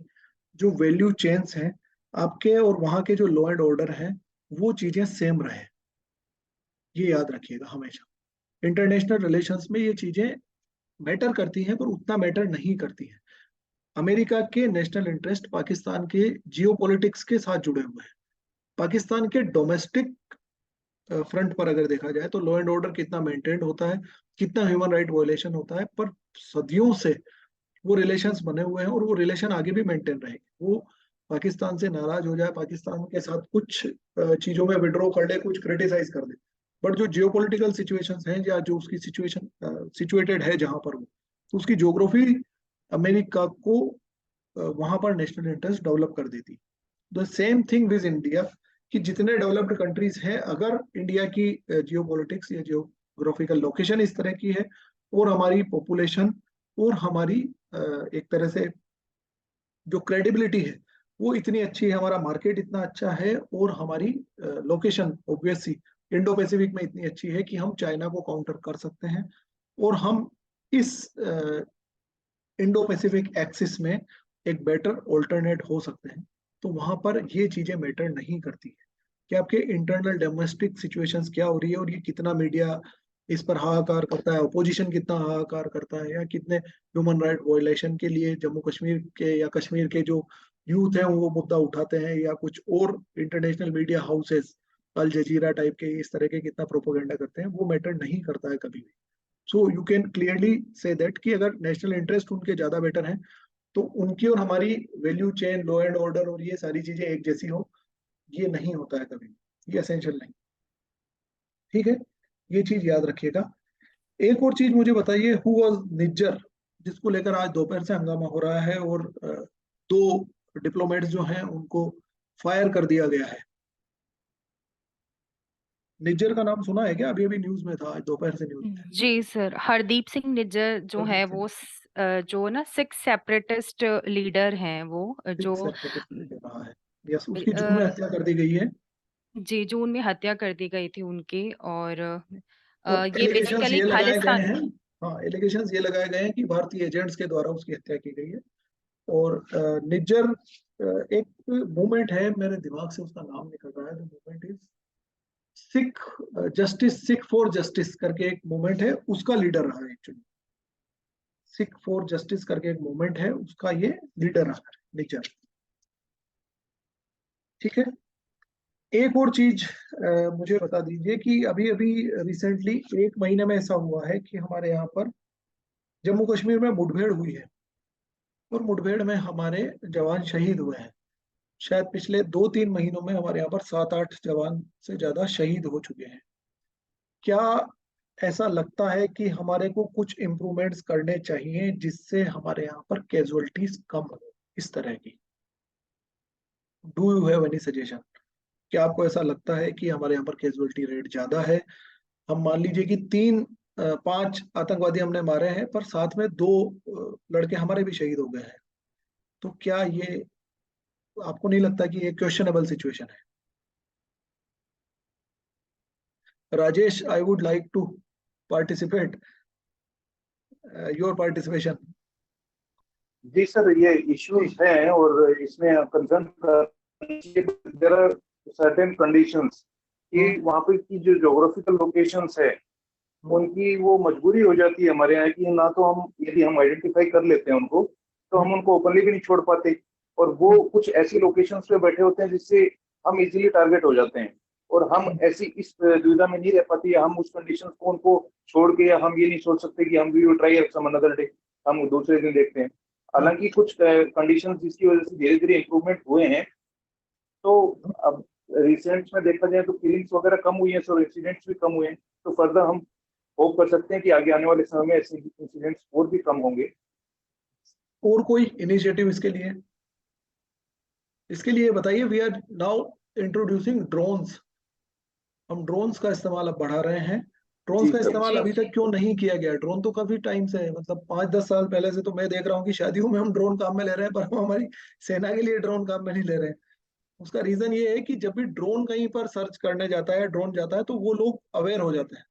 जो वैल्यू चेन्स हैं, आपके और वहां के जो लॉ एंड ऑर्डर हैं, वो चीजें सेम रहे। ये याद रखिएगा हमेशा। इंटरनेशनल रिलेशंस में ये चीजें मैटर करती हैं, पर उतना मैटर नहीं करती हैं। अमेरिका के नेशनल इंटरेस्ट पाकिस्तान के जियोपॉलिटिक्स के साथ जुड़े हुए हैं। पाकिस्तान के डोमेस्टिक फ्रंट पर अगर देखा जाए तो लॉ एंड ऑर्डर कितना मेंटेन्ड होता है, कितना ह्यूमन राइट वायलेशन होता है, पर सदियों से वो रिलेशंस बने हुए हैं और वो रिलेशन आगे भी मेंटेन रहेंगे। वो पाकिस्तान से नाराज हो जाए, पाकिस्तान के साथ कुछ चीजों में विड्रॉ कर ले, कुछ क्रिटिसाइज कर दे, बट जो जियोपॉलिटिकल सिचुएशंस हैं या जो उसकी सिचुएशन सिचुएटेड है जहां पर वो, तो उसकी ज्योग्राफी अमेरिका को वहां पर नेशनल इंटरेस्ट डेवलप कर देती। The same thing with India, कि जितने डेवलप्ड कंट्रीज हैं, अगर इंडिया की जियोपॉलिटिक्स या जियोग्राफिकल लोकेशन इस तरह की है, और हमारी पॉपुलेशन और हमारी एक तरह से जो क्रेडिबिलिटी है वो इतनी अच्छी है, हमारा मार्केट इतना अच्छा है, और हमारी लोकेशन ऑब्वियसली इंडो पैसिफिक में इतनी अच्छी है कि हम चाइना को काउंटर कर सकते हैं, और हम इस इंडो पैसिफिक एक्सिस में एक बेटर ऑल्टरनेट हो सकते हैं। तो वहां पर ये चीजें मैटर नहीं करती है कि आपके इंटरनल डोमेस्टिक सिचुएशंस क्या हो रही है और ये कितना मीडिया इस पर हाहाकार करता है, अपोजिशन कितना हाहाकार करता है, या कितने ह्यूमन राइट वायलेशन के लिए जम्मू कश्मीर के या कश्मीर के जो यूथ है वो मुद्दा उठाते हैं, या कुछ और इंटरनेशनल मीडिया हाउसेस अल जजीरा टाइप के इस तरह के कितना प्रोपोगेंडा करते हैं, वो मैटर नहीं करता है कभी भी। So you can clearly say that कि अगर नेशनल इंटरेस्ट उनके ज्यादा बेटर है तो उनकी और हमारी value chain, law and order और ये सारी चीजें एक जैसी हो, ये नहीं होता है कभी, ये एसेंशियल नहीं। ठीक है, ये चीज याद रखिएगा। एक और चीज मुझे बताइए, हु वाज निज्जर, जिसको लेकर आज दोपहर से हंगामा हो रहा है और दो डिप्लोमेट्स जो हैं उनको फायर कर दिया गया है। निज्जर का नाम सुना है क्या? अभी अभी न्यूज में था, आज दोपहर से न्यूज में। जी सर, हरदीप सिंह निज्जर जो है हरदीप वो जो ना सिख सेपरेटिस्ट लीडर हैं वो जो रहा है। यस, उसकी जून में हत्या कर दी गई है। जी जून में हत्या कर दी गई थी उनकी, और और ये एलिगेशंस बेसिकली ये लगाए गए खालिस्तान। हैं, हाँ एलिगेशंस ये लगाए गए हैं कि भारतीय एजेंट्स के द्वारा उसकी हत्या की गई है। और निज्जर एक मूवमेंट है, मेरे दिमाग से उसका नाम निकल रहा है, the movement is Sikh justice, Sikh for justice करके एक मूवमेंट है, उसका लीडर रहा है एक्चुअली। सिख फॉर जस्टिस करके एक मूवमेंट है, उसका ये लीडर रहा है निज्जर। ठीक है, एक और चीज मुझे बता दीजिए कि अभी अभी रिसेंटली 1 महीने में ऐसा हुआ है कि हमारे यहाँ पर जम्मू कश्मीर में मुठभेड़ हुई है, और मुठभेड़ में हमारे जवान शहीद हुए हैं। शायद पिछले 2-3 महीनों में हमारे यहाँ पर 7-8 जवान से ज्यादा शहीद हो चुके हैं। क्या ऐसा लगता है कि हमारे को कुछ इम्प्रूवमेंट्स करने चाहिए जिससे हमारे यहाँ पर कैजुअलिटीज कम हो इस तरह की? Do you have any suggestion? क्या आपको ऐसा लगता है कि हमारे यहाँ पर कैजुअलिटी रेट ज्यादा है? हम मान लीजिए कि 5 आतंकवादी हमने मारे हैं, पर साथ में 2 लड़के हमारे भी शहीद हो गए हैं, तो क्या ये आपको नहीं लगता कि ये क्वेश्चनेबल सिचुएशन है? Rajesh, I would like to participate, your participation. जी सर, ये इश्यूज हैं और इसमें concern there are certain conditions कि वहाँ पे की जो ज्योग्राफिकल लोकेशंस है उनकी वो मजबूरी हो जाती है हमारे यहाँ की, ना तो हम यदि हम आइडेंटिफाई कर लेते हैं उनको तो हम उनको ओपनली भी नहीं छोड़ पाते, और वो कुछ ऐसी लोकेशंस पे बैठे होते हैं जिससे हम इजीली टारगेट हो जाते हैं, और हम ऐसी इस दुविधा में नहीं रह पाती, हम उस कंडीशंस को उनको छोड़ के, या हम ये नहीं सोच सकते कि हम we will try some another day, हम दूसरे दिन देखते हैं। हालांकि कुछ कंडीशंस जिसकी वजह से धीरे धीरे इंप्रूवमेंट हुए हैं, तो अब रिसेंट में देखा जाए तो किलिंग्स वगैरह कम हुई हैं सर, इंसिडेंट्स भी कम हुए हैं, तो फर्दर हम होप कर सकते हैं कि आगे आने वाले समय में ऐसे इंसिडेंट्स और भी कम होंगे। और कोई इनिशिएटिव इसके लिए? इसके लिए बताइए। We are now introducing drones, हम ड्रोन्स का इस्तेमाल अब बढ़ा रहे हैं। ड्रोन्स का इस्तेमाल अभी तक क्यों नहीं किया गया? ड्रोन तो काफी टाइम से है, मतलब 5-10 साल पहले से तो मैं देख रहा हूँ कि शादियों में हम ड्रोन काम में ले रहे हैं, पर हम हमारी सेना के लिए ड्रोन काम में नहीं ले रहे हैं। उसका रीजन ये है कि जब भी ड्रोन कहीं पर सर्च करने जाता है, ड्रोन जाता है, तो वो लोग अवेयर हो जाते हैं।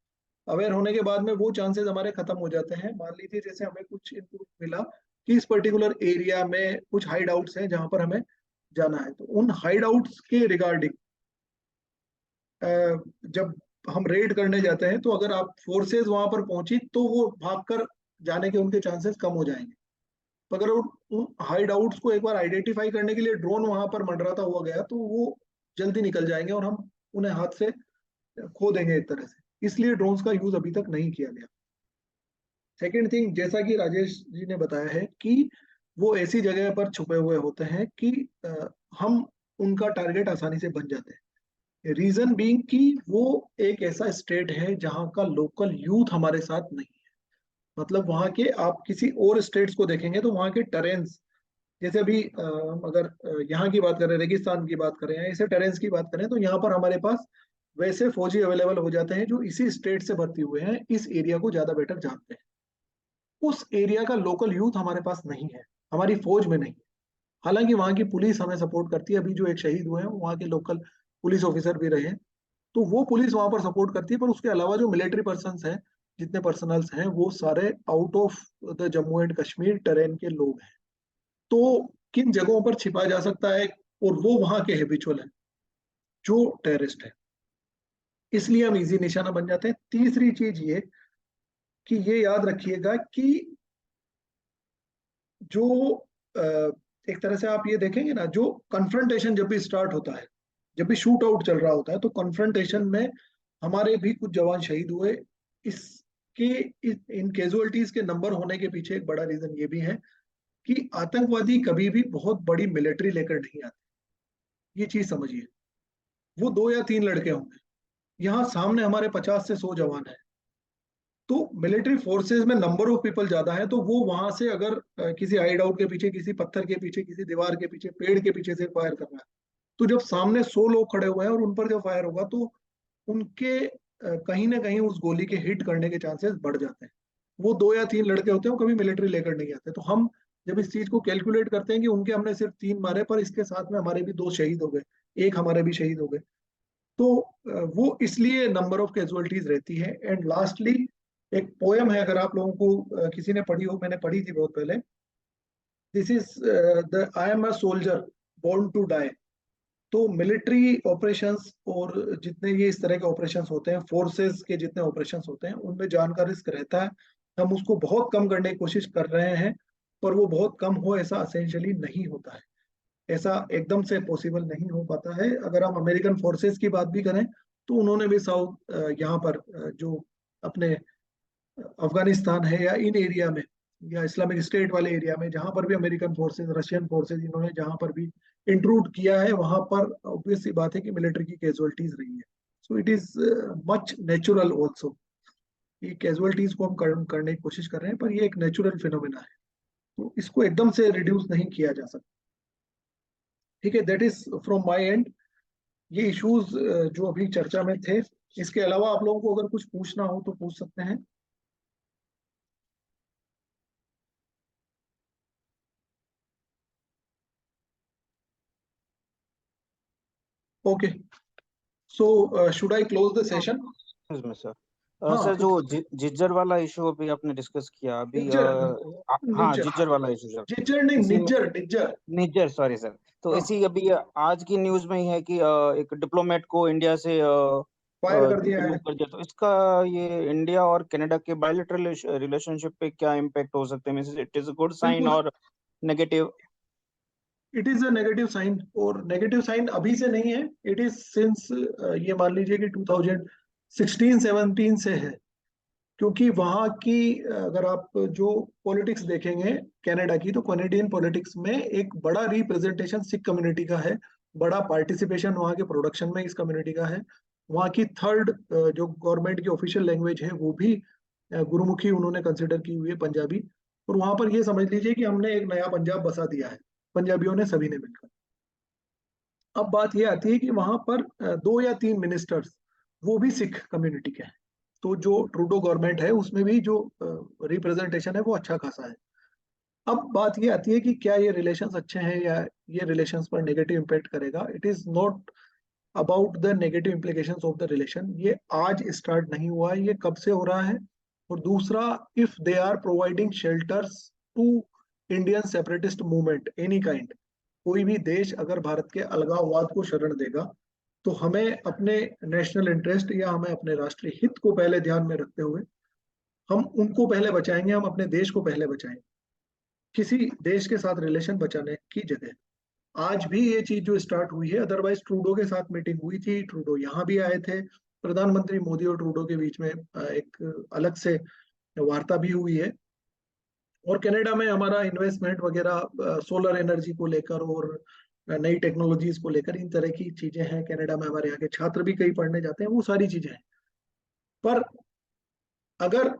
अवेयर होने के बाद में वो चांसेस हमारे खत्म हो जाते हैं। मान लीजिए जैसे हमें कुछ इनपुट मिला कि इस पर्टिकुलर एरिया में कुछ हाइड आउट्स हैं जहां पर हमें जाना है, तो उन हाइड आउट्स के रिगार्डिंग जब हम रेड करने जाते हैं, तो अगर आप फोर्सेस वहां पर पहुंची तो वो भागकर जाने के उनके चांसेस कम हो जाएंगे। तो अगर उन हाइड आउट्स को एक बार आइडेंटिफाई करने के लिए ड्रोन वहां पर मंडराता हुआ गया, तो वो जल्दी निकल जाएंगे और हम उन्हें हाथ से खो देंगे एक तरह से। इसलिए ड्रोन्स का यूज अभी तक नहीं किया गया। सेकेंड थिंग, जैसा कि राजेश जी ने बताया है कि वो ऐसी जगह पर छुपे हुए होते हैं कि हम उनका टारगेट आसानी से बन जाते हैं। रीजन बीइंग कि वो एक ऐसा स्टेट है जहां का लोकल यूथ हमारे साथ नहीं है। मतलब वहां के, आप किसी और स्टेट्स को देखेंगे तो वहां के टेरेंस, जैसे अभी अगर यहाँ की बात करें, रेगिस्तान की बात करें या ऐसे टेरेंस की बात करें, तो यहाँ पर हमारे पास वैसे फौजी अवेलेबल हो जाते हैं जो इसी स्टेट से भर्ती हुए हैं, इस एरिया को ज्यादा बेटर जानते हैं। उस एरिया का लोकल यूथ हमारे पास नहीं है, हमारी फौज में नहीं है। हालांकि वहां की पुलिस हमें सपोर्ट करती है। अभी जो एक शहीद हुए हैं वहां के लोकल पुलिस ऑफिसर भी रहे हैं, तो वो पुलिस वहां पर सपोर्ट करती है। पर उसके अलावा जो मिलिट्री पर्सन हैं, जितने पर्सनल्स हैं, वो सारे out of the Jammu and Kashmir terrain के लोग हैं। तो किन जगहों पर छिपा जा सकता है? और वो वहां के हैबिचुअल है जो टेररिस्ट है। इसलिए हम इजी निशाना बन जाते हैं। तीसरी चीज ये कि ये याद रखिएगा कि जो एक तरह से आप ये देखेंगे ना, जो कन्फ्रंटेशन जब भी स्टार्ट होता है, जब भी शूट आउट चल रहा होता है, तो कन्फ्रंटेशन में हमारे भी कुछ जवान शहीद हुए। इन कैजुअलिटीज के नंबर होने के पीछे एक बड़ा रीजन ये भी है कि आतंकवादी कभी भी बहुत बड़ी मिलिट्री लेकर नहीं आते, ये चीज समझिए। वो 2 या 3 लड़के होंगे, यहाँ सामने हमारे 50 से 100 जवान है, तो मिलिट्री फोर्सेस में नंबर ऑफ पीपल ज्यादा है, तो वो वहां से अगर किसी हाइड आउट के पीछे, किसी पत्थर के पीछे, किसी दीवार के पीछे, पेड़ के पीछे से फायर कर रहा है, तो जब सामने 100 लोग खड़े हुए हैं और उन पर जब फायर होगा तो उनके कहीं ना कहीं उस गोली के हिट करने के चांसेस बढ़ जाते हैं। वो 2 या 3 लड़के होते हैं, वो कभी मिलिट्री लेकर नहीं आते। तो हम जब इस चीज को कैलकुलेट करते हैं कि उनके हमने सिर्फ 3 मारे, पर इसके साथ में हमारे भी 2 शहीद हो गए, एक हमारे भी शहीद हो गए, तो वो इसलिए नंबर ऑफ कैजुअलिटीज रहती है। एंड लास्टली एक पोयम है, अगर आप लोगों को किसी ने पढ़ी हो, मैंने पढ़ी थी बहुत पहले, this is the I am a soldier born to die. तो मिलिट्री ऑपरेशंस और जितने ये इस तरह के ऑपरेशंस होते हैं, फोर्सेस के जितने ऑपरेशंस होते हैं, उनमें जान का रिस्क रहता है। हम उसको बहुत कम करने की कोशिश कर रहे हैं, पर वो बहुत कम हो ऐसा असेंशियली नहीं होता है, ऐसा एकदम से पॉसिबल नहीं हो पाता है। अगर हम अमेरिकन फोर्सेस की बात भी करें तो उन्होंने भी साउथ यहाँ पर जो अपने अफगानिस्तान है या इन एरिया में, या इस्लामिक स्टेट वाले एरिया में, जहां पर भी अमेरिकन फोर्सेस, रशियन फोर्सेस इन्होंने जहां पर भी इंट्रूड किया है, वहां पर ऑब्वियस सी बात है कि मिलिट्री की कैजुअलिटीज रही है। So it is much natural also. ये कैजुअलिटीज को हम करने की कोशिश कर रहे हैं, पर ये एक नेचुरल फिनोमेना है, तो इसको एकदम से रिड्यूस नहीं किया जा सकता। ठीक है, that is from my and. ये इश्यूज जो अभी चर्चा में थे, इसके अलावा आप लोगों को अगर कुछ पूछना हो तो पूछ सकते हैं। Okay, so should I close the session? में सर हाँ सर तो जो जिज्जर वाला इशू अभी आपने डिस्कस किया अभी निज्जर, हाँ निज्जर, जिज्जर वाला इशू सर जिज्जर नहीं, इसी में निज्जर, निज्जर। निज्जर सॉरी सर तो हाँ, इसी अभी आज की न्यूज में ही है कि एक डिप्लोमेट को इंडिया से फायर कर दिया रिमूव है। कर दिया तो इसका ये इंडिया और कनाडा के बायलैटरल रिलेशनशिप पे क्या इम्पैक्ट हो सकते हैं? It is a good sign बिल्कुल, और negative? It is a negative sign, और नेगेटिव साइन अभी से नहीं है, इट इज सिंस, ये मान लीजिए कि 2016-17 से है। क्योंकि वहाँ की अगर आप जो पॉलिटिक्स देखेंगे कनाडा की, तो कैनेडियन पॉलिटिक्स में एक बड़ा रिप्रेजेंटेशन सिख कम्युनिटी का है, बड़ा पार्टिसिपेशन वहाँ के प्रोडक्शन में इस कम्युनिटी का है। वहाँ की थर्ड जो गवर्नमेंट की ऑफिशियल लैंग्वेज है वो भी गुरुमुखी उन्होंने कंसिडर की हुई है, पंजाबी। और वहाँ पर ये समझ लीजिए कि हमने एक नया पंजाब बसा दिया है, पंजाबियों ने, सभी ने मिलकर। अब बात ये आती है कि वहां पर 2 या 3 मिनिस्टर्स वो भी सिख कम्युनिटी के हैं, तो जो ट्रूडो गवर्नमेंट है उसमें भी जो रिप्रेजेंटेशन है वो अच्छा खासा है। अब बात ये आती है कि क्या ये रिलेशंस अच्छे हैं या ये रिलेशंस पर नेगेटिव इम्पैक्ट करेगा। It is not about the negative implications of the relation. ये आज स्टार्ट नहीं हुआ है, ये कब से हो रहा है। और दूसरा, if they are providing shelters to Indian separatist movement any kind, कोई भी देश अगर भारत के अलगाववाद को शरण देगा, तो हमें अपने नेशनल इंटरेस्ट या हमें अपने राष्ट्रीय हित को पहले ध्यान में रखते हुए हम उनको पहले बचाएंगे, हम अपने देश को पहले बचाएंगे, किसी देश के साथ रिलेशन बचाने की जगह। आज भी ये चीज जो स्टार्ट हुई है, अदरवाइज ट्रूडो के साथ मीटिंग हुई थी, ट्रूडो यहाँ भी आए थे, प्रधानमंत्री मोदी और ट्रूडो के बीच में एक अलग से वार्ता भी हुई है। और कनाडा में हमारा इन्वेस्टमेंट वगैरह सोलर एनर्जी को लेकर और नई टेक्नोलॉजीज को लेकर, इन तरह की चीजें हैं कनाडा में। हमारे यहाँ के छात्र भी कई पढ़ने जाते हैं, वो सारी चीजें हैं। पर अगर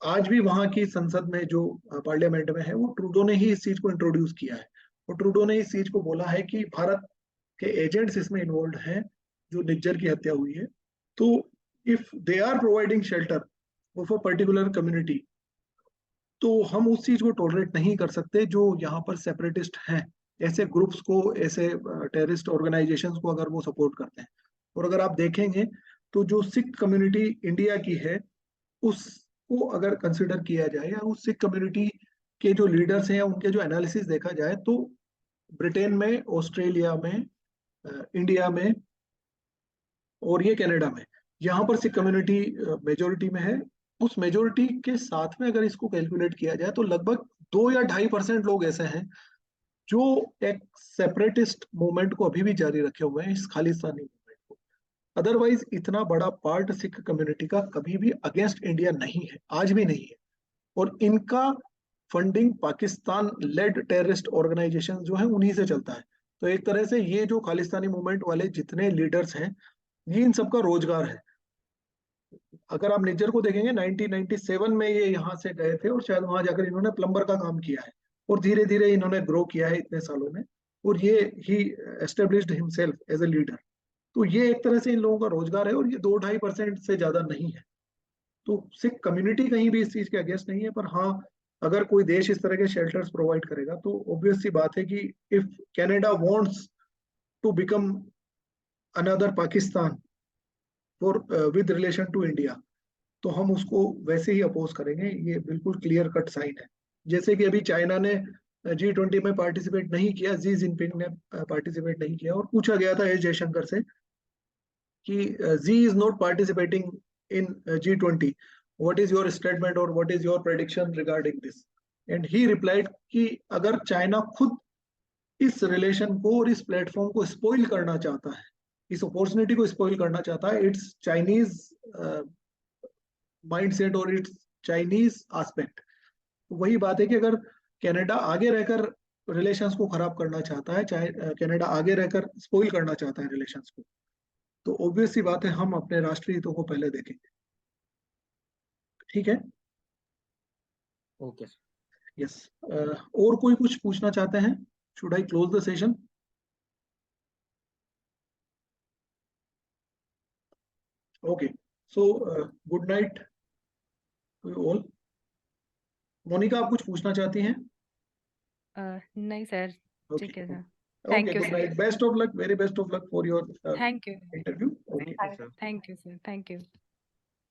आज भी वहाँ की संसद में जो पार्लियामेंट में है, वो ट्रूडो ने ही इस चीज को इंट्रोड्यूस किया है। और ट्रूडो ने इस चीज को बोला है कि भारत के एजेंट्स इसमें इन्वॉल्व हैं, जो निज्जर की हत्या हुई है। तो if they are providing shelter of a particular community, तो हम उस चीज को टॉलरेट नहीं कर सकते जो यहाँ पर सेपरेटिस्ट हैं, ऐसे ग्रुप्स को, ऐसे टेररिस्ट ऑर्गेनाइजेशंस को अगर वो सपोर्ट करते हैं। और अगर आप देखेंगे तो जो सिख कम्युनिटी इंडिया की है, उसको अगर कंसिडर किया जाए, या उस सिख कम्युनिटी के जो लीडर्स हैं या उनके जो एनालिसिस देखा जाए, तो ब्रिटेन में, ऑस्ट्रेलिया में, इंडिया में और ये कनाडा में, यहाँ पर सिख कम्युनिटी मेजोरिटी में है। उस मेजोरिटी के साथ में अगर इसको कैलकुलेट किया जाए तो लगभग 2 या 2.5% लोग ऐसे हैं जो एक सेपरेटिस्ट मूवमेंट को अभी भी जारी रखे हुए हैं, इस खालिस्तानी मूवमेंट को। अदरवाइज इतना बड़ा पार्ट सिख कम्युनिटी का कभी भी अगेंस्ट इंडिया नहीं है, आज भी नहीं है। और इनका funding Pakistan led terrorist organisation जो है उन्हीं से चलता है। तो एक तरह से ये जो खालिस्तानी मूवमेंट वाले जितने लीडर्स हैं, ये इन सबका रोजगार है। अगर आप निज्जर को देखेंगे 1997 में ये यहाँ से गए थे और शायद वहां जाकर इन्होंने प्लम्बर का काम किया है और धीरे धीरे इन्होंने ग्रो किया है इतने सालों में, और ये he established himself as a leader. तो ये एक तरह से इन लोगों का रोजगार है और ये 2-2.5% से ज्यादा नहीं है। तो सिख कम्युनिटी कहीं भी इस चीज के अगेंस्ट नहीं है। पर हाँ, अगर कोई देश इस तरह के शेल्टर्स प्रोवाइड करेगा तो ऑब्वियस सी बात है कि if Canada wants to become another Pakistan for with relation to India, तो हम उसको वैसे ही अपोज करेंगे। ये बिल्कुल क्लियर कट साइन है। जैसे कि अभी चाइना ने G20 में पार्टिसिपेट नहीं किया, जी जिनपिंग ने पार्टिसिपेट नहीं किया, और पूछा गया था एस जयशंकर से कि Xi is not participating in G20, what is your statement और what is your prediction regarding this. And he replied कि अगर चाइना खुद इस रिलेशन को और इस प्लेटफॉर्म को स्पॉइल करना चाहता है, इस अपॉर्चुनिटी को स्पॉइल करना चाहता है, इट्स चाइनीज माइंडसेट और इट्स चाइनीज एस्पेक्ट। वही बात है कि अगर कनाडा आगे रहकर रिलेशंस को खराब करना चाहता है, चाहे कनाडा आगे रहकर स्पॉइल करना चाहता है रिलेशंस को, तो ऑब्वियस सी बात है हम अपने राष्ट्रीय हितों को पहले देखेंगे। ठीक है, ओके यस। और कोई कुछ पूछना चाहते हैं? Should I close the session? Okay, so good night to you all. Monika, आप कुछ पूछना चाहती हैं? नहीं सर, ठीक Okay, है sir. okay, thank you good sir. night. Best of luck, very best of luck for your thank you, interview. Okay. Thank you sir. Thank you sir, thank you.